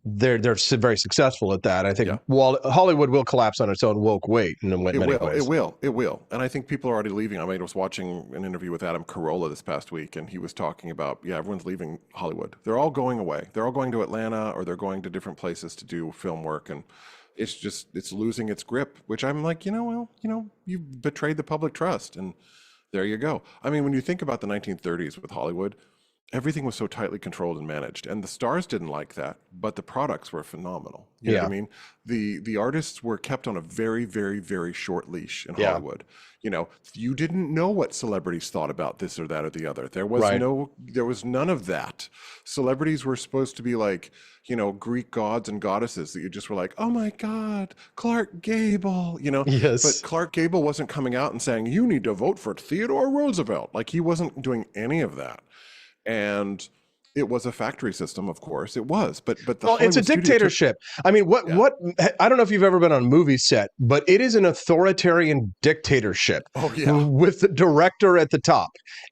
they're very successful at that. I think Hollywood will collapse on its own woke weight in many ways. It will. And I think people are already leaving. I was watching an interview with Adam Carolla this past week, and he was talking about, everyone's leaving Hollywood. They're all going away. They're all going to Atlanta, or they're going to different places to do film work, and it's losing its grip, which I'm like, you've betrayed the public trust, and there you go. I mean, when you think about the 1930s with Hollywood, everything was so tightly controlled and managed, and the stars didn't like that, but the products were phenomenal. You know what I mean? The artists were kept on a very, very, very short leash in Hollywood. You know, you didn't know what celebrities thought about this or that or the other. There was none of that. Celebrities were supposed to be like, Greek gods and goddesses that you just were like, oh my God, Clark Gable, Yes. But Clark Gable wasn't coming out and saying, you need to vote for Theodore Roosevelt. Like, he wasn't doing any of that. And it was a factory system, of course. It was, but it's a dictatorship. I mean, what I don't know if you've ever been on a movie set, but it is an authoritarian dictatorship. Oh yeah, with the director at the top,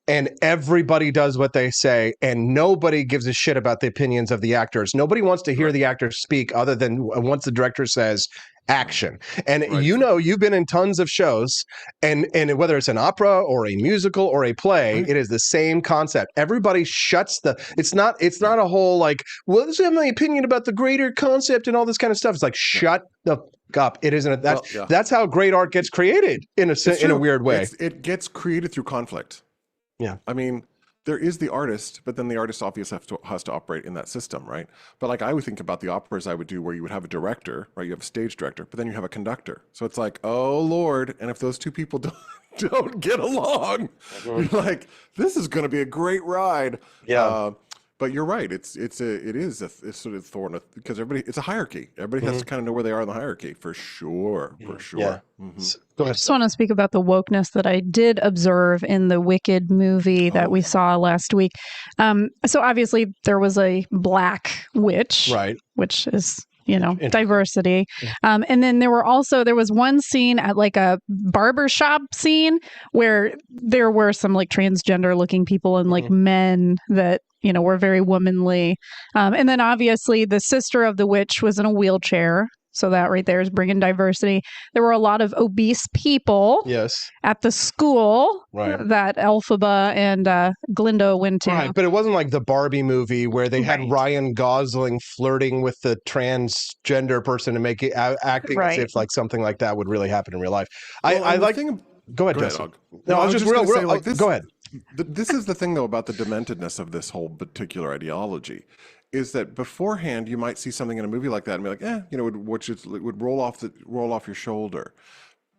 and everybody does what they say, and nobody gives a shit about the opinions of the actors. Nobody wants to hear the actors speak other than once the director says action. And you've been in tons of shows, and whether it's an opera or a musical or a play, it is the same concept. Everybody shuts it's not a whole like, well, this is my opinion about the greater concept and all this kind of stuff. It's like, shut the up. It isn't. That's how great art gets created in a weird way. It gets created through conflict. Yeah. I mean, there is the artist, but then the artist obviously has to operate in that system, right? But like, I would think about the operas I would do where you would have a director, right? You have a stage director, but then you have a conductor. So it's like, oh Lord. And if those two people don't get along, you're like, this is going to be a great ride. Yeah. But you're right. It's sort of thorn, because it's a hierarchy. Everybody has to kind of know where they are in the hierarchy, for sure. Yeah. I just want to speak about the wokeness that I did observe in the Wicked movie that we saw last week. So obviously there was a black witch, right? Which is diversity. And then there was one scene at like a barber shop scene where there were some like transgender looking people and like men that, were very womanly. And then obviously the sister of the witch was in a wheelchair. So that right there is bringing diversity. There were a lot of obese people at the school that Elphaba and Glinda went to. Right, but it wasn't like the Barbie movie where they had Ryan Gosling flirting with the transgender person and make it acting as if like something like that would really happen in real life. I like. Go ahead, Justin. No, I was just real. say, like, this, go ahead. This is the thing though about the dementedness of this whole particular ideology. Is that beforehand you might see something in a movie like that and be like, which would roll off your shoulder,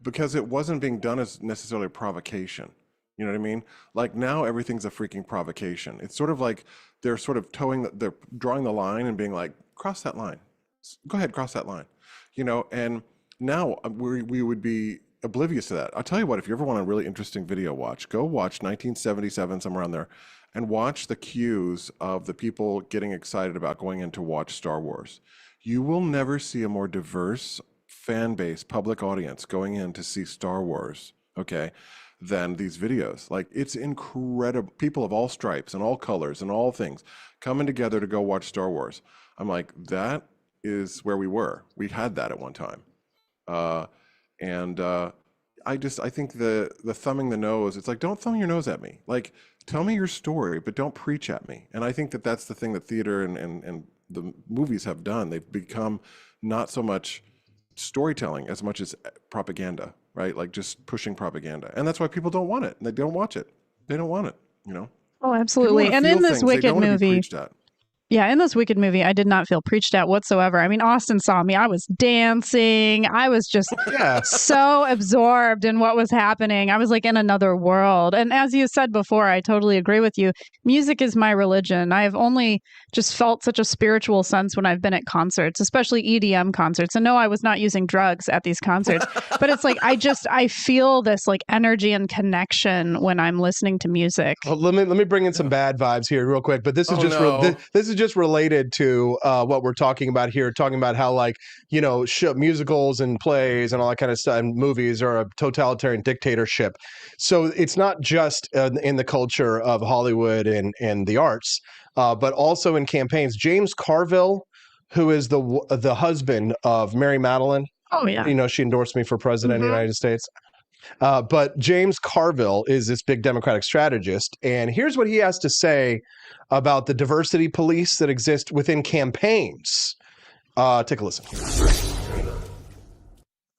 because it wasn't being done as necessarily a provocation. You know what I mean? Like now everything's a freaking provocation. It's sort of like they're sort of they're drawing the line and being like, cross that line. Go ahead, cross that line. And now we would be oblivious to that. I'll tell you what, if you ever want a really interesting video watch, go watch 1977, somewhere around there, and watch the cues of the people getting excited about going in to watch Star Wars. You will never see a more diverse fan base, public audience going in to see Star Wars, than these videos. Like, it's incredible. People of all stripes and all colors and all things coming together to go watch Star Wars. I'm like, that is where we were. We had that at one time. I think the thumbing the nose, it's like, don't thumb your nose at me. Like, tell me your story, but don't preach at me. And I think that that's the thing that theater and the movies have done. They've become not so much storytelling as much as propaganda, right? Like just pushing propaganda. And that's why people don't want it. And they don't watch it. They don't want it, Oh, absolutely. And in this Wicked movie, yeah, in this Wicked movie, I did not feel preached at whatsoever. I mean, Austin saw me. I was dancing. I was just so absorbed in what was happening. I was like in another world. And as you said before, I totally agree with you. Music is my religion. I have only just felt such a spiritual sense when I've been at concerts, especially EDM concerts. And no, I was not using drugs at these concerts, but it's like I feel this like energy and connection when I'm listening to music. Well, let me bring in some bad vibes here real quick, but this is this is just related to what we're talking about here, talking about how musicals and plays and all that kind of stuff and movies are a totalitarian dictatorship. So it's not just in the culture of Hollywood and the arts, but also in campaigns. James Carville, who is the husband of Mary Madeline. Oh yeah. She endorsed me for president of the United States. But James Carville is this big Democratic strategist, and here's what he has to say about the diversity police that exist within campaigns. Take a listen.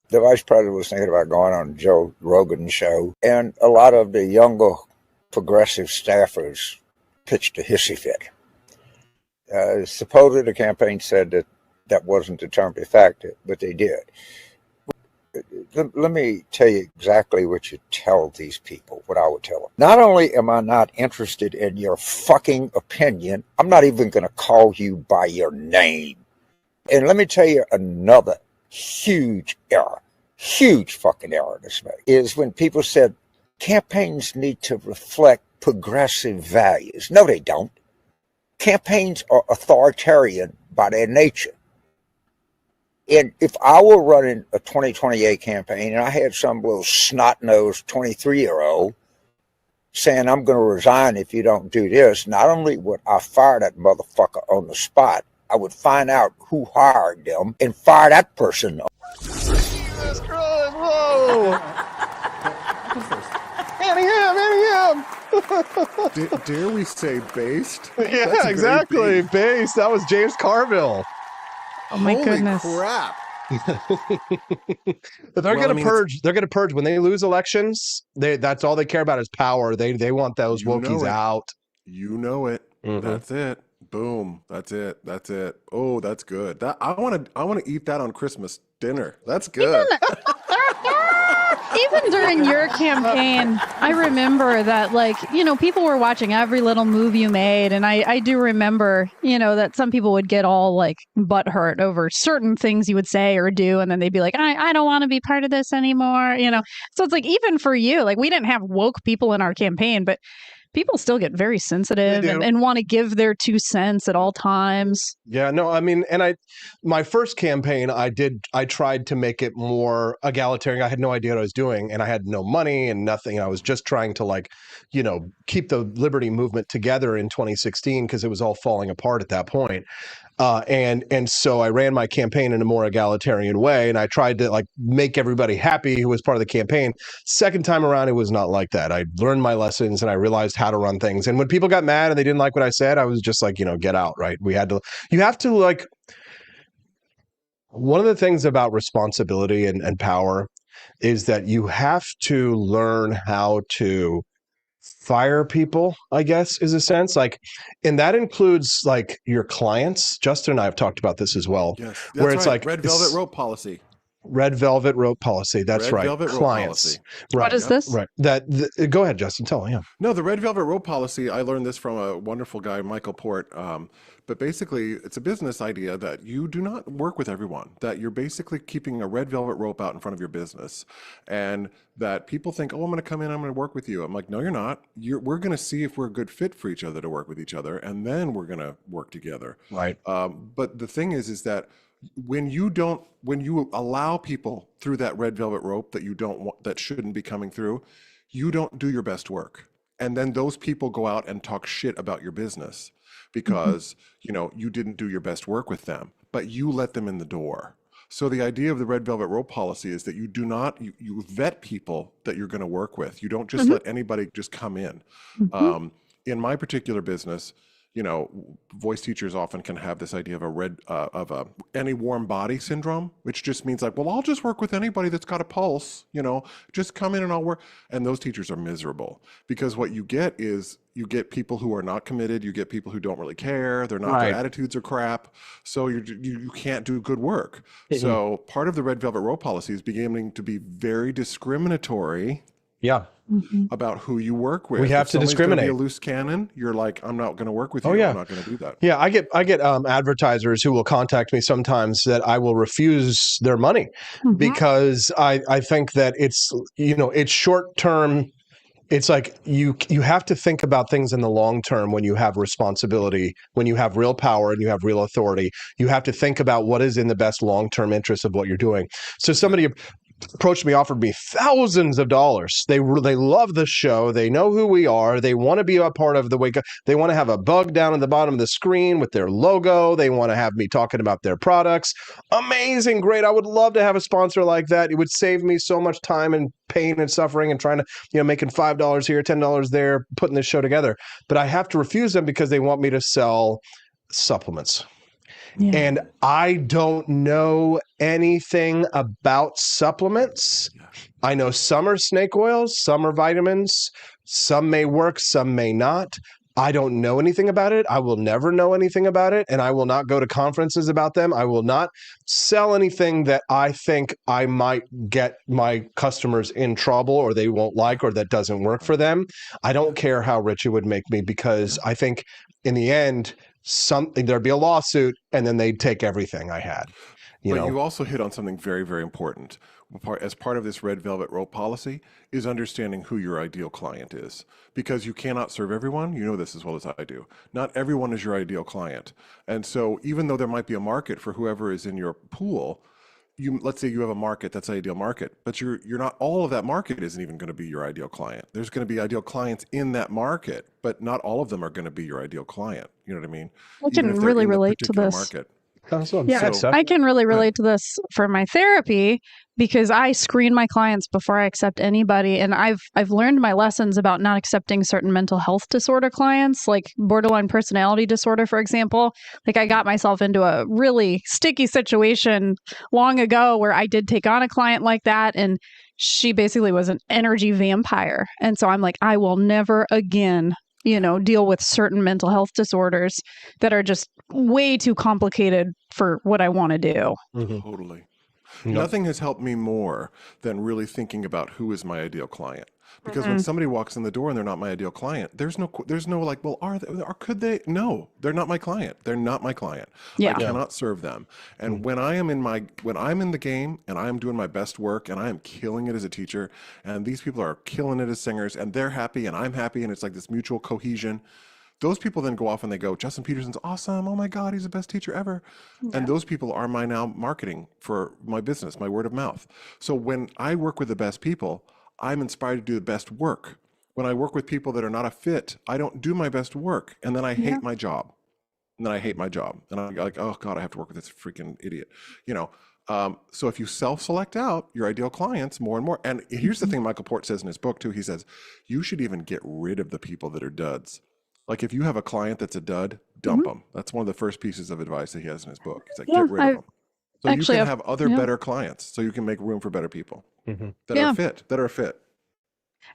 The vice president was thinking about going on Joe Rogan's show, and a lot of the younger progressive staffers pitched a hissy fit. Supposedly the campaign said that wasn't the term de facto, but they did. Let me tell you exactly what you tell these people, what I would tell them. Not only am I not interested in your fucking opinion, I'm not even going to call you by your name. And let me tell you another huge error, huge fucking error this made, is when people said campaigns need to reflect progressive values. No, they don't. Campaigns are authoritarian by their nature. And if I were running a 2028 campaign and I had some little snot-nosed 23-year-old saying, I'm going to resign if you don't do this, not only would I fire that motherfucker on the spot, I would find out who hired them and fire that person. Jesus Christ, whoa! Annie, Dare we say based? Yeah, exactly. Based. That was James Carville. Oh my goodness. Crap. But they're going to purge. They're going to purge when they lose elections. That's all they care about is power. They want those wokies out. You know it. Mm-hmm. That's it. Boom. That's it. That's it. Oh, that's good. I want to eat that on Christmas dinner. That's good. Even during your campaign, I remember that, people were watching every little move you made. And I do remember, that some people would get all butthurt over certain things you would say or do. And then they'd be like, I don't want to be part of this anymore. So it's even for you, we didn't have woke people in our campaign, but people still get very sensitive They do. and want to give their 2 cents at all times. Yeah, no, I mean, and my first campaign, I tried to make it more egalitarian. I had no idea what I was doing, and I had no money and nothing. I was just trying to, like, keep the liberty movement together in 2016 because it was all falling apart at that point. And so I ran my campaign in a more egalitarian way, and I tried to, like, make everybody happy who was part of the campaign. Second time around, it was not like that. I learned my lessons and I realized how to run things. And when people got mad and they didn't like what I said, I was just like, get out, right? You have to, like, one of the things about responsibility and power is that you have to learn how to fire people, I guess, is a sense, like, and that includes, like, your clients. Justin and I have talked about this as well. Yes, where that's it's right. like Red velvet rope policy. Red velvet rope policy. That's Red right. velvet rope Clients. policy. Right. What is this? Right. Go ahead, Justin. Tell me. Yeah. No, the red velvet rope policy, I learned this from a wonderful guy, Michael Port. But basically, it's a business idea that you do not work with everyone, that you're basically keeping a red velvet rope out in front of your business. And that people think, oh, I'm going to come in, I'm going to work with you. I'm like, no, you're not. We're going to see if we're a good fit for each other to work with each other, and then we're going to work together. Right. But the thing is that when you allow people through that red velvet rope that you don't want, that shouldn't be coming through, you don't do your best work. And then those people go out and talk shit about your business because, you didn't do your best work with them, but you let them in the door. So the idea of the red velvet rope policy is that you do not, you vet people that you're going to work with. You don't just let anybody just come in. In my particular business, voice teachers often can have this idea of any warm body syndrome, which just means like, well, I'll just work with anybody that's got a pulse, just come in and I'll work. And those teachers are miserable because what you get is you get people who are not committed. You get people who don't really care. They're not, Right. Their attitudes are crap. So you can't do good work. So part of the red velvet rope policy is beginning to be very discriminatory Yeah. about who you work with. We have If to somebody's gonna discriminate. Be a loose cannon. You're like, I'm not going to work with you. Oh, yeah. I'm not going to do that. Yeah, I get advertisers who will contact me sometimes that I will refuse their money because I think that it's it's short term. It's like you have to think about things in the long term when you have responsibility, when you have real power and you have real authority. You have to think about what is in the best long term interest of what you're doing. So somebody approached me, offered me thousands of dollars. They love the show. They know who we are. They want to be a part of the wake up. They want to have a bug down at the bottom of the screen with their logo. They want to have me talking about their products. Amazing. Great. I would love to have a sponsor like that. It would save me so much time and pain and suffering and trying to, making $5 here, $10 there, putting this show together. But I have to refuse them because they want me to sell supplements. Yeah. And I don't know anything about supplements. I know some are snake oils, some are vitamins, some may work, some may not. I don't know anything about it. I will never know anything about it. And I will not go to conferences about them. I will not sell anything that I think I might get my customers in trouble or they won't like or that doesn't work for them. I don't care how rich it would make me because I think in the end, there'd be a lawsuit and then they'd take everything I had. You also hit on something very, very important. As part of this red velvet rope policy is understanding who your ideal client is, because you cannot serve everyone. You know this as well as I do. Not everyone is your ideal client. And so even though there might be a market for whoever is in your pool, let's say you have a market that's ideal market, but you're not, all of that market isn't even going to be your ideal client. There's going to be ideal clients in that market, but not all of them are going to be your ideal client. You know what I mean? I can really relate to this. Market. Yeah, I can really relate to this for my therapy because I screen my clients before I accept anybody, and I've learned my lessons about not accepting certain mental health disorder clients, like borderline personality disorder, for example. Like I got myself into a really sticky situation long ago where I did take on a client like that, and she basically was an energy vampire. And so I'm like, I will never again deal with certain mental health disorders that are just way too complicated for what I want to do. Totally. Nothing has helped me more than really thinking about who is my ideal client. Because when somebody walks in the door and they're not my ideal client, there's no like, well, are they, or could they? No, they're not my client. They're not my client. Yeah. I cannot serve them. And when I'm in the game and I am doing my best work and I am killing it as a teacher, and these people are killing it as singers, and they're happy and I'm happy, and it's like this mutual cohesion. Those people then go off and they go, Justin Peterson's awesome. Oh my God, he's the best teacher ever. Yeah. And those people are my now marketing for my business, my word of mouth. So when I work with the best people, I'm inspired to do the best work. When I work with people that are not a fit, I don't do my best work. And then I hate my job. And I'm like, oh God, I have to work with this freaking idiot. So if you self-select out your ideal clients more and more, and here's the thing Michael Port says in his book too, he says, you should even get rid of the people that are duds. Like if you have a client that's a dud, dump them. That's one of the first pieces of advice that he has in his book. He's like, get rid of them. So you can have other better clients, so you can make room for better people that are fit.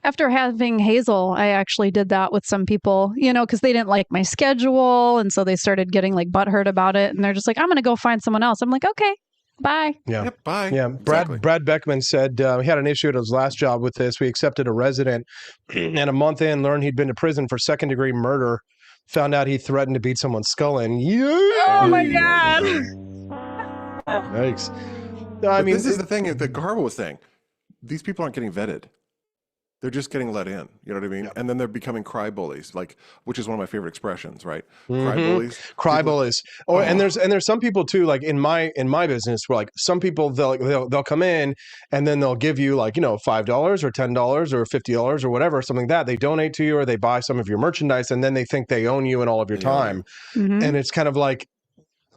After having Hazel, I actually did that with some people, because they didn't like my schedule. And so they started getting like butthurt about it. And they're just like, I'm going to go find someone else. I'm like, okay. Bye. Yeah. Yep, bye. Yeah. Exactly. Brad Beckman said he had an issue at his last job with this. We accepted a resident and a month in learned he'd been to prison for second-degree murder. Found out he threatened to beat someone's skull in. Oh my God. Yikes. This is the thing that Garbo was saying. These people aren't getting vetted. They're just getting let in. You know what I mean? Yeah. And then they're becoming cry bullies, which is one of my favorite expressions, right? Cry bullies. And there's some people too, like in my business, where like some people they'll come in and then they'll give you like, $5 or $10 or $50 or whatever, something like that. They donate to you or they buy some of your merchandise and then they think they own you and all of your time. And it's kind of like,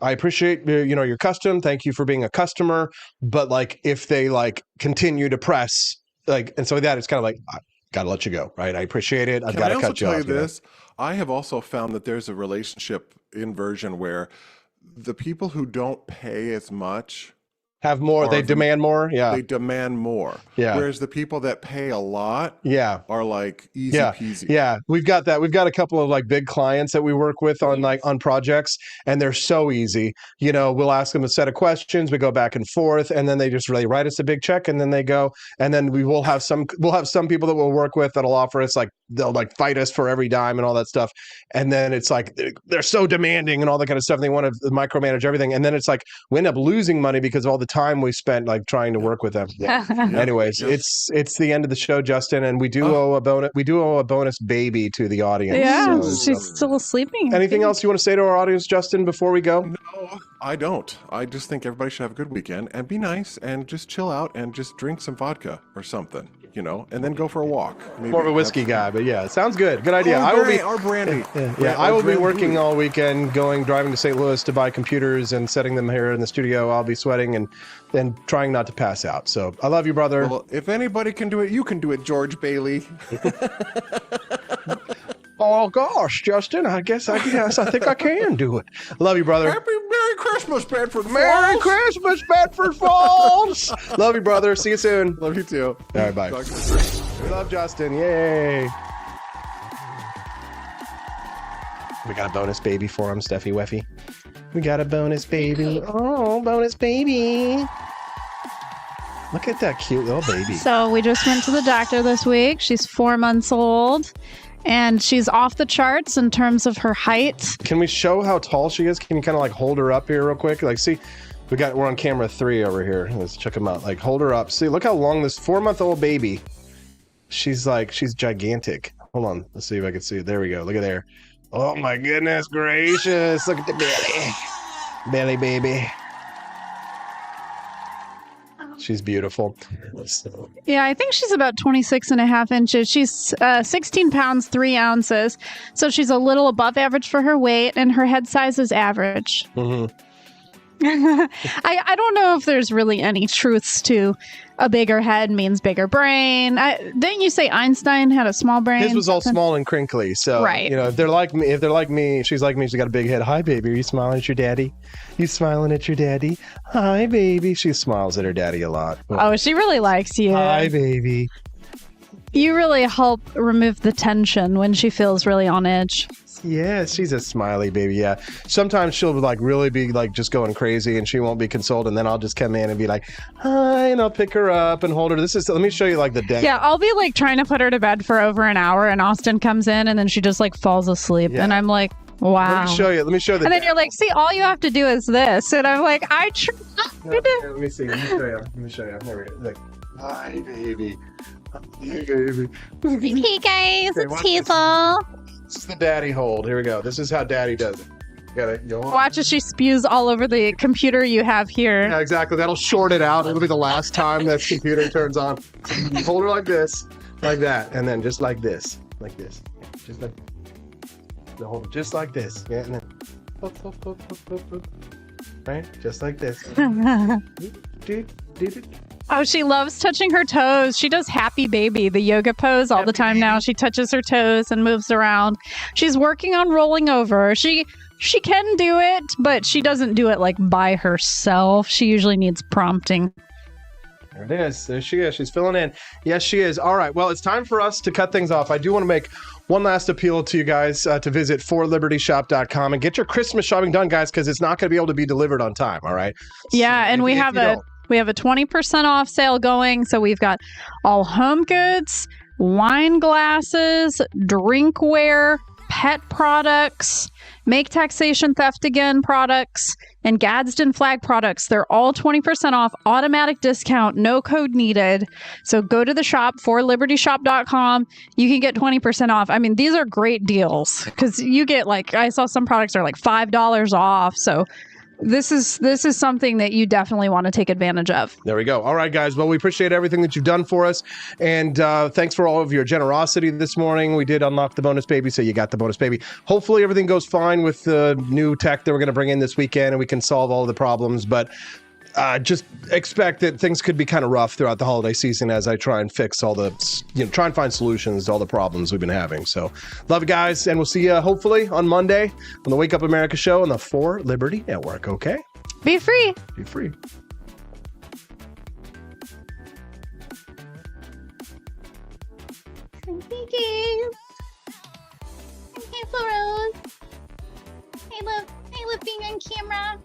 I appreciate your custom. Thank you for being a customer. But like if they like continue to press and so that it's kind of like, I gotta let you go, right? I appreciate it. I've got to cut you off. Can I also tell you this? I have also found that there's a relationship inversion where the people who don't pay as much have more. They demand more. Yeah. They demand more. Yeah. Whereas the people that pay a lot are like easy peasy. Yeah. We've got that. We've got a couple of like big clients that we work with on projects and they're so easy. We'll ask them a set of questions. We go back and forth and then they just really write us a big check and then they go. And then we'll have some people that we'll work with that'll offer us they'll like fight us for every dime and all that stuff. And then it's like, they're so demanding and all that kind of stuff. And they want to micromanage everything. And then it's like, we end up losing money because of all the time we spent like trying to work with them. Anyways, it's the end of the show, Justin, and we do owe a bonus baby to the audience. Yeah, she's still sleeping. Anything else you want to say to our audience, Justin, before we go? No, I don't. I just think everybody should have a good weekend and be nice and just chill out and just drink some vodka or something, and then go for a walk. Maybe. More of a whiskey guy, but yeah, sounds good. Good idea. Or brandy. I will be working all weekend, driving to St. Louis to buy computers and setting them here in the studio. I'll be sweating and trying not to pass out. So I love you, brother. Well, if anybody can do it, you can do it, George Bailey. Oh gosh, Justin, I think I can do it. Love you, brother. Merry Christmas, Bedford Falls. Merry Christmas, Bedford Falls. Love you, brother. See you soon. Love you too. All right, bye. We love Justin. Yay. We got a bonus baby for him, Steffi Weffy. We got a bonus baby. Oh, bonus baby. Look at that cute little baby. So we just went to the doctor this week. She's 4 months old. And she's off the charts in terms of her height. Can we show how tall she is? Can you kind of like hold her up here real quick? Like, see, we're on camera 3 over here. Let's check them out. Like, hold her up. See, look how long this 4-month-old baby. She's gigantic. Hold on. Let's see if I can see it. There we go. Look at there. Oh my goodness gracious. Look at the belly. Belly baby. She's beautiful. Yeah, I think she's about 26 and a half inches. She's 16 pounds, 3 ounces. So she's a little above average for her weight, and her head size is average. Mm-hmm. I don't know if there's really any truths to a bigger head means bigger brain. Didn't you say Einstein had a small brain? His was all small and crinkly. So, right. If they're like me, she's like me, she's got a big head. Hi, baby. Are you smiling at your daddy? You smiling at your daddy? Hi, baby. She smiles at her daddy a lot. Oh, she really likes you. Hi, baby. You really help remove the tension when she feels really on edge. Yeah, she's a smiley baby. Yeah. Sometimes she'll like really be like just going crazy and she won't be consoled. And then I'll just come in and be like, hi, and I'll pick her up and hold her. Let me show you like the day. Yeah, I'll be like trying to put her to bed for over an hour and Austin comes in and then she just like falls asleep. Yeah. And I'm like, wow. Let me show you. The And then you're like, see, all you have to do is this. And I'm like, I tried. No, let me see. Let me show you. There we go. Like, hi, baby. Hi, baby. Hey guys, Okay, it's watch Hazel. This is the daddy hold. Here we go. This is how daddy does it. Got it. Watch as she spews all over the computer you have here. Yeah, exactly. That'll short it out. It'll be the last time that computer turns on. You hold her like this, like that, and then just like this, like this. Yeah, just like. Hold it just like this. Yeah, and then. Right? Just like this. Oh, she loves touching her toes. She does happy baby, the yoga pose all the time now. She touches her toes and moves around. She's working on rolling over. She can do it, but she doesn't do it like by herself. She usually needs prompting. There it is. There she is. She's filling in. Yes, she is. All right. Well, it's time for us to cut things off. I do want to make one last appeal to you guys to visit forlibertyshop.com and get your Christmas shopping done, guys, because it's not going to be able to be delivered on time. All right. Yeah, and we have a 20% off sale going. So we've got all home goods, wine glasses, drinkware, pet products, Make Taxation Theft Again products, and Gadsden Flag products. They're all 20% off, automatic discount, no code needed. So go to the shop, forlibertyshop.com. You can get 20% off. I mean, these are great deals because you get like, I saw some products are like $5 off. So this is something that you definitely want to take advantage of. There we go. All right, guys. Well, we appreciate everything that you've done for us. And thanks for all of your generosity this morning. We did unlock the bonus baby, so you got the bonus baby. Hopefully everything goes fine with the new tech that we're going to bring in this weekend and we can solve all of the problems. But just expect that things could be kind of rough throughout the holiday season as I try and fix all the, try and find solutions to all the problems we've been having. So love you guys. And we'll see you hopefully on Monday on the Wake Up America show on the 4 Liberty Network. Okay? Be free. Be free. Thank you. Hey, Rose. I love being on camera.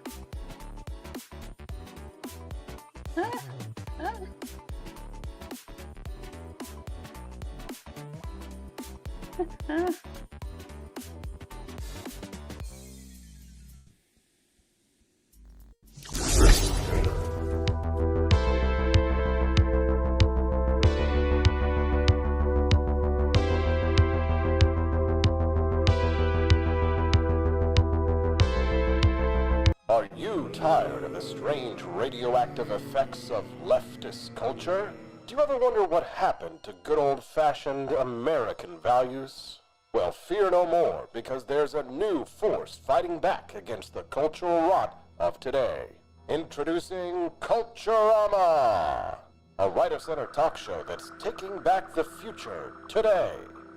Are you tired of the strange radioactive effects of leftist culture? Do you ever wonder what happened to good old-fashioned American values? Well, fear no more, because there's a new force fighting back against the cultural rot of today. Introducing Culturama, a right-of-center talk show that's taking back the future today.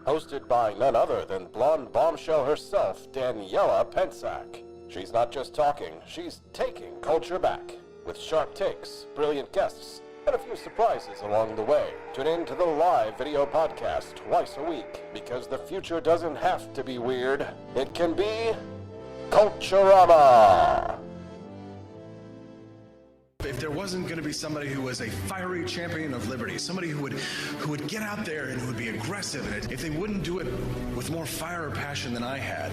Hosted by none other than blonde bombshell herself, Daniela Pensack. She's not just talking, she's taking culture back. With sharp takes, brilliant guests, and a few surprises along the way. Tune in to the live video podcast twice a week, because the future doesn't have to be weird. It can be Culturama. If there wasn't going to be somebody who was a fiery champion of liberty, somebody who would get out there and who would be aggressive, and if they wouldn't do it with more fire or passion than I had,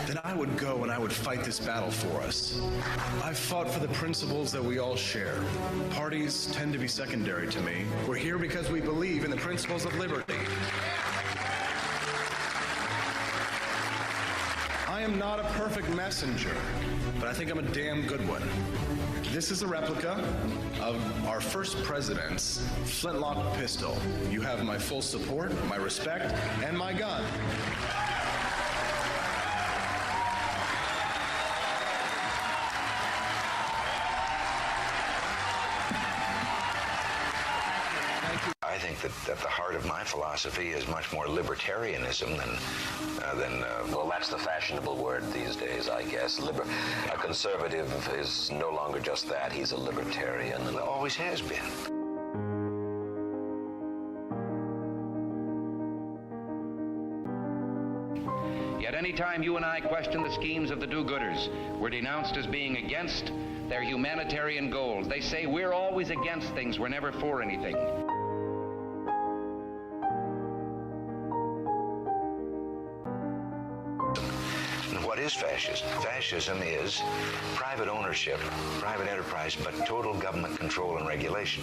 then I would go and I would fight this battle for us. I've fought for the principles that we all share. Parties tend to be secondary to me. We're here because we believe in the principles of liberty. I am not a perfect messenger, but I think I'm a damn good one. This is a replica of our first president's flintlock pistol. You have my full support, my respect, and my gun. I think that at the heart of my philosophy is much more libertarianism than well, that's the fashionable word these days, I guess. A conservative is no longer just that. He's a libertarian, and always has been. Yet any time you and I question the schemes of the do-gooders, we're denounced as being against their humanitarian goals. They say we're always against things, we're never for anything. And what is fascism? Fascism is private ownership, private enterprise, but total government control and regulation.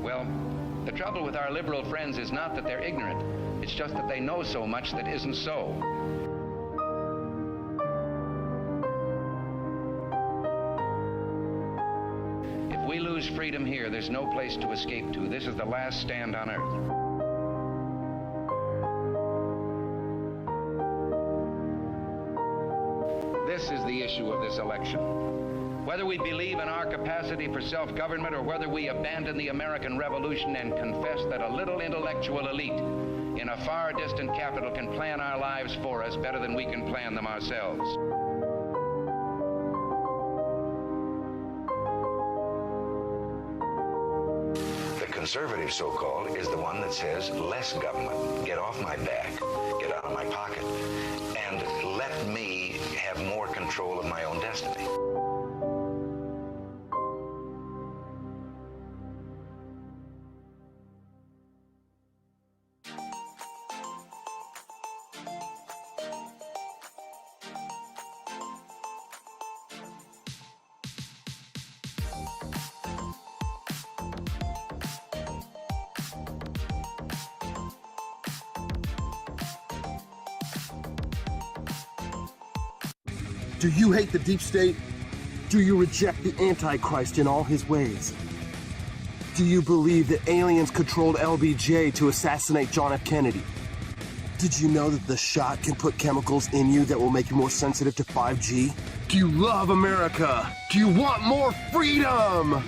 Well, the trouble with our liberal friends is not that they're ignorant. It's just that they know so much that isn't so. If we lose freedom here, there's no place to escape to. This is the last stand on earth. This is the issue of this election. Whether we believe in our capacity for self-government or whether we abandon the American Revolution and confess that a little intellectual elite in a far distant capital can plan our lives for us better than we can plan them ourselves. The conservative, so-called, is the one that says less government, get off my back, get out of my pocket, and let me have more control of my own destiny. Do you hate the deep state? Do you reject the Antichrist in all his ways? Do you believe that aliens controlled LBJ to assassinate John F. Kennedy? Did you know that the shot can put chemicals in you that will make you more sensitive to 5G? Do you love America? Do you want more freedom?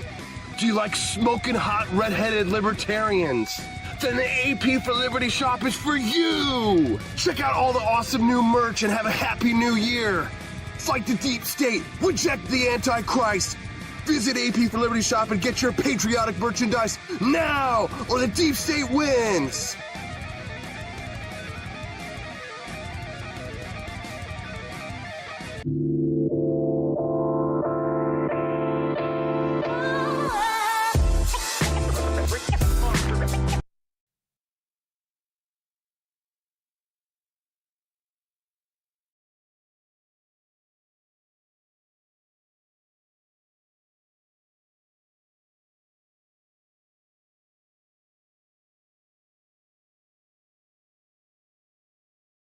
Do you like smoking hot red-headed libertarians? Then the AP for Liberty shop is for you! Check out all the awesome new merch and have a happy new year! Fight the deep state, reject the Antichrist. Visit AP for Liberty shop and get your patriotic merchandise now, or the deep state wins.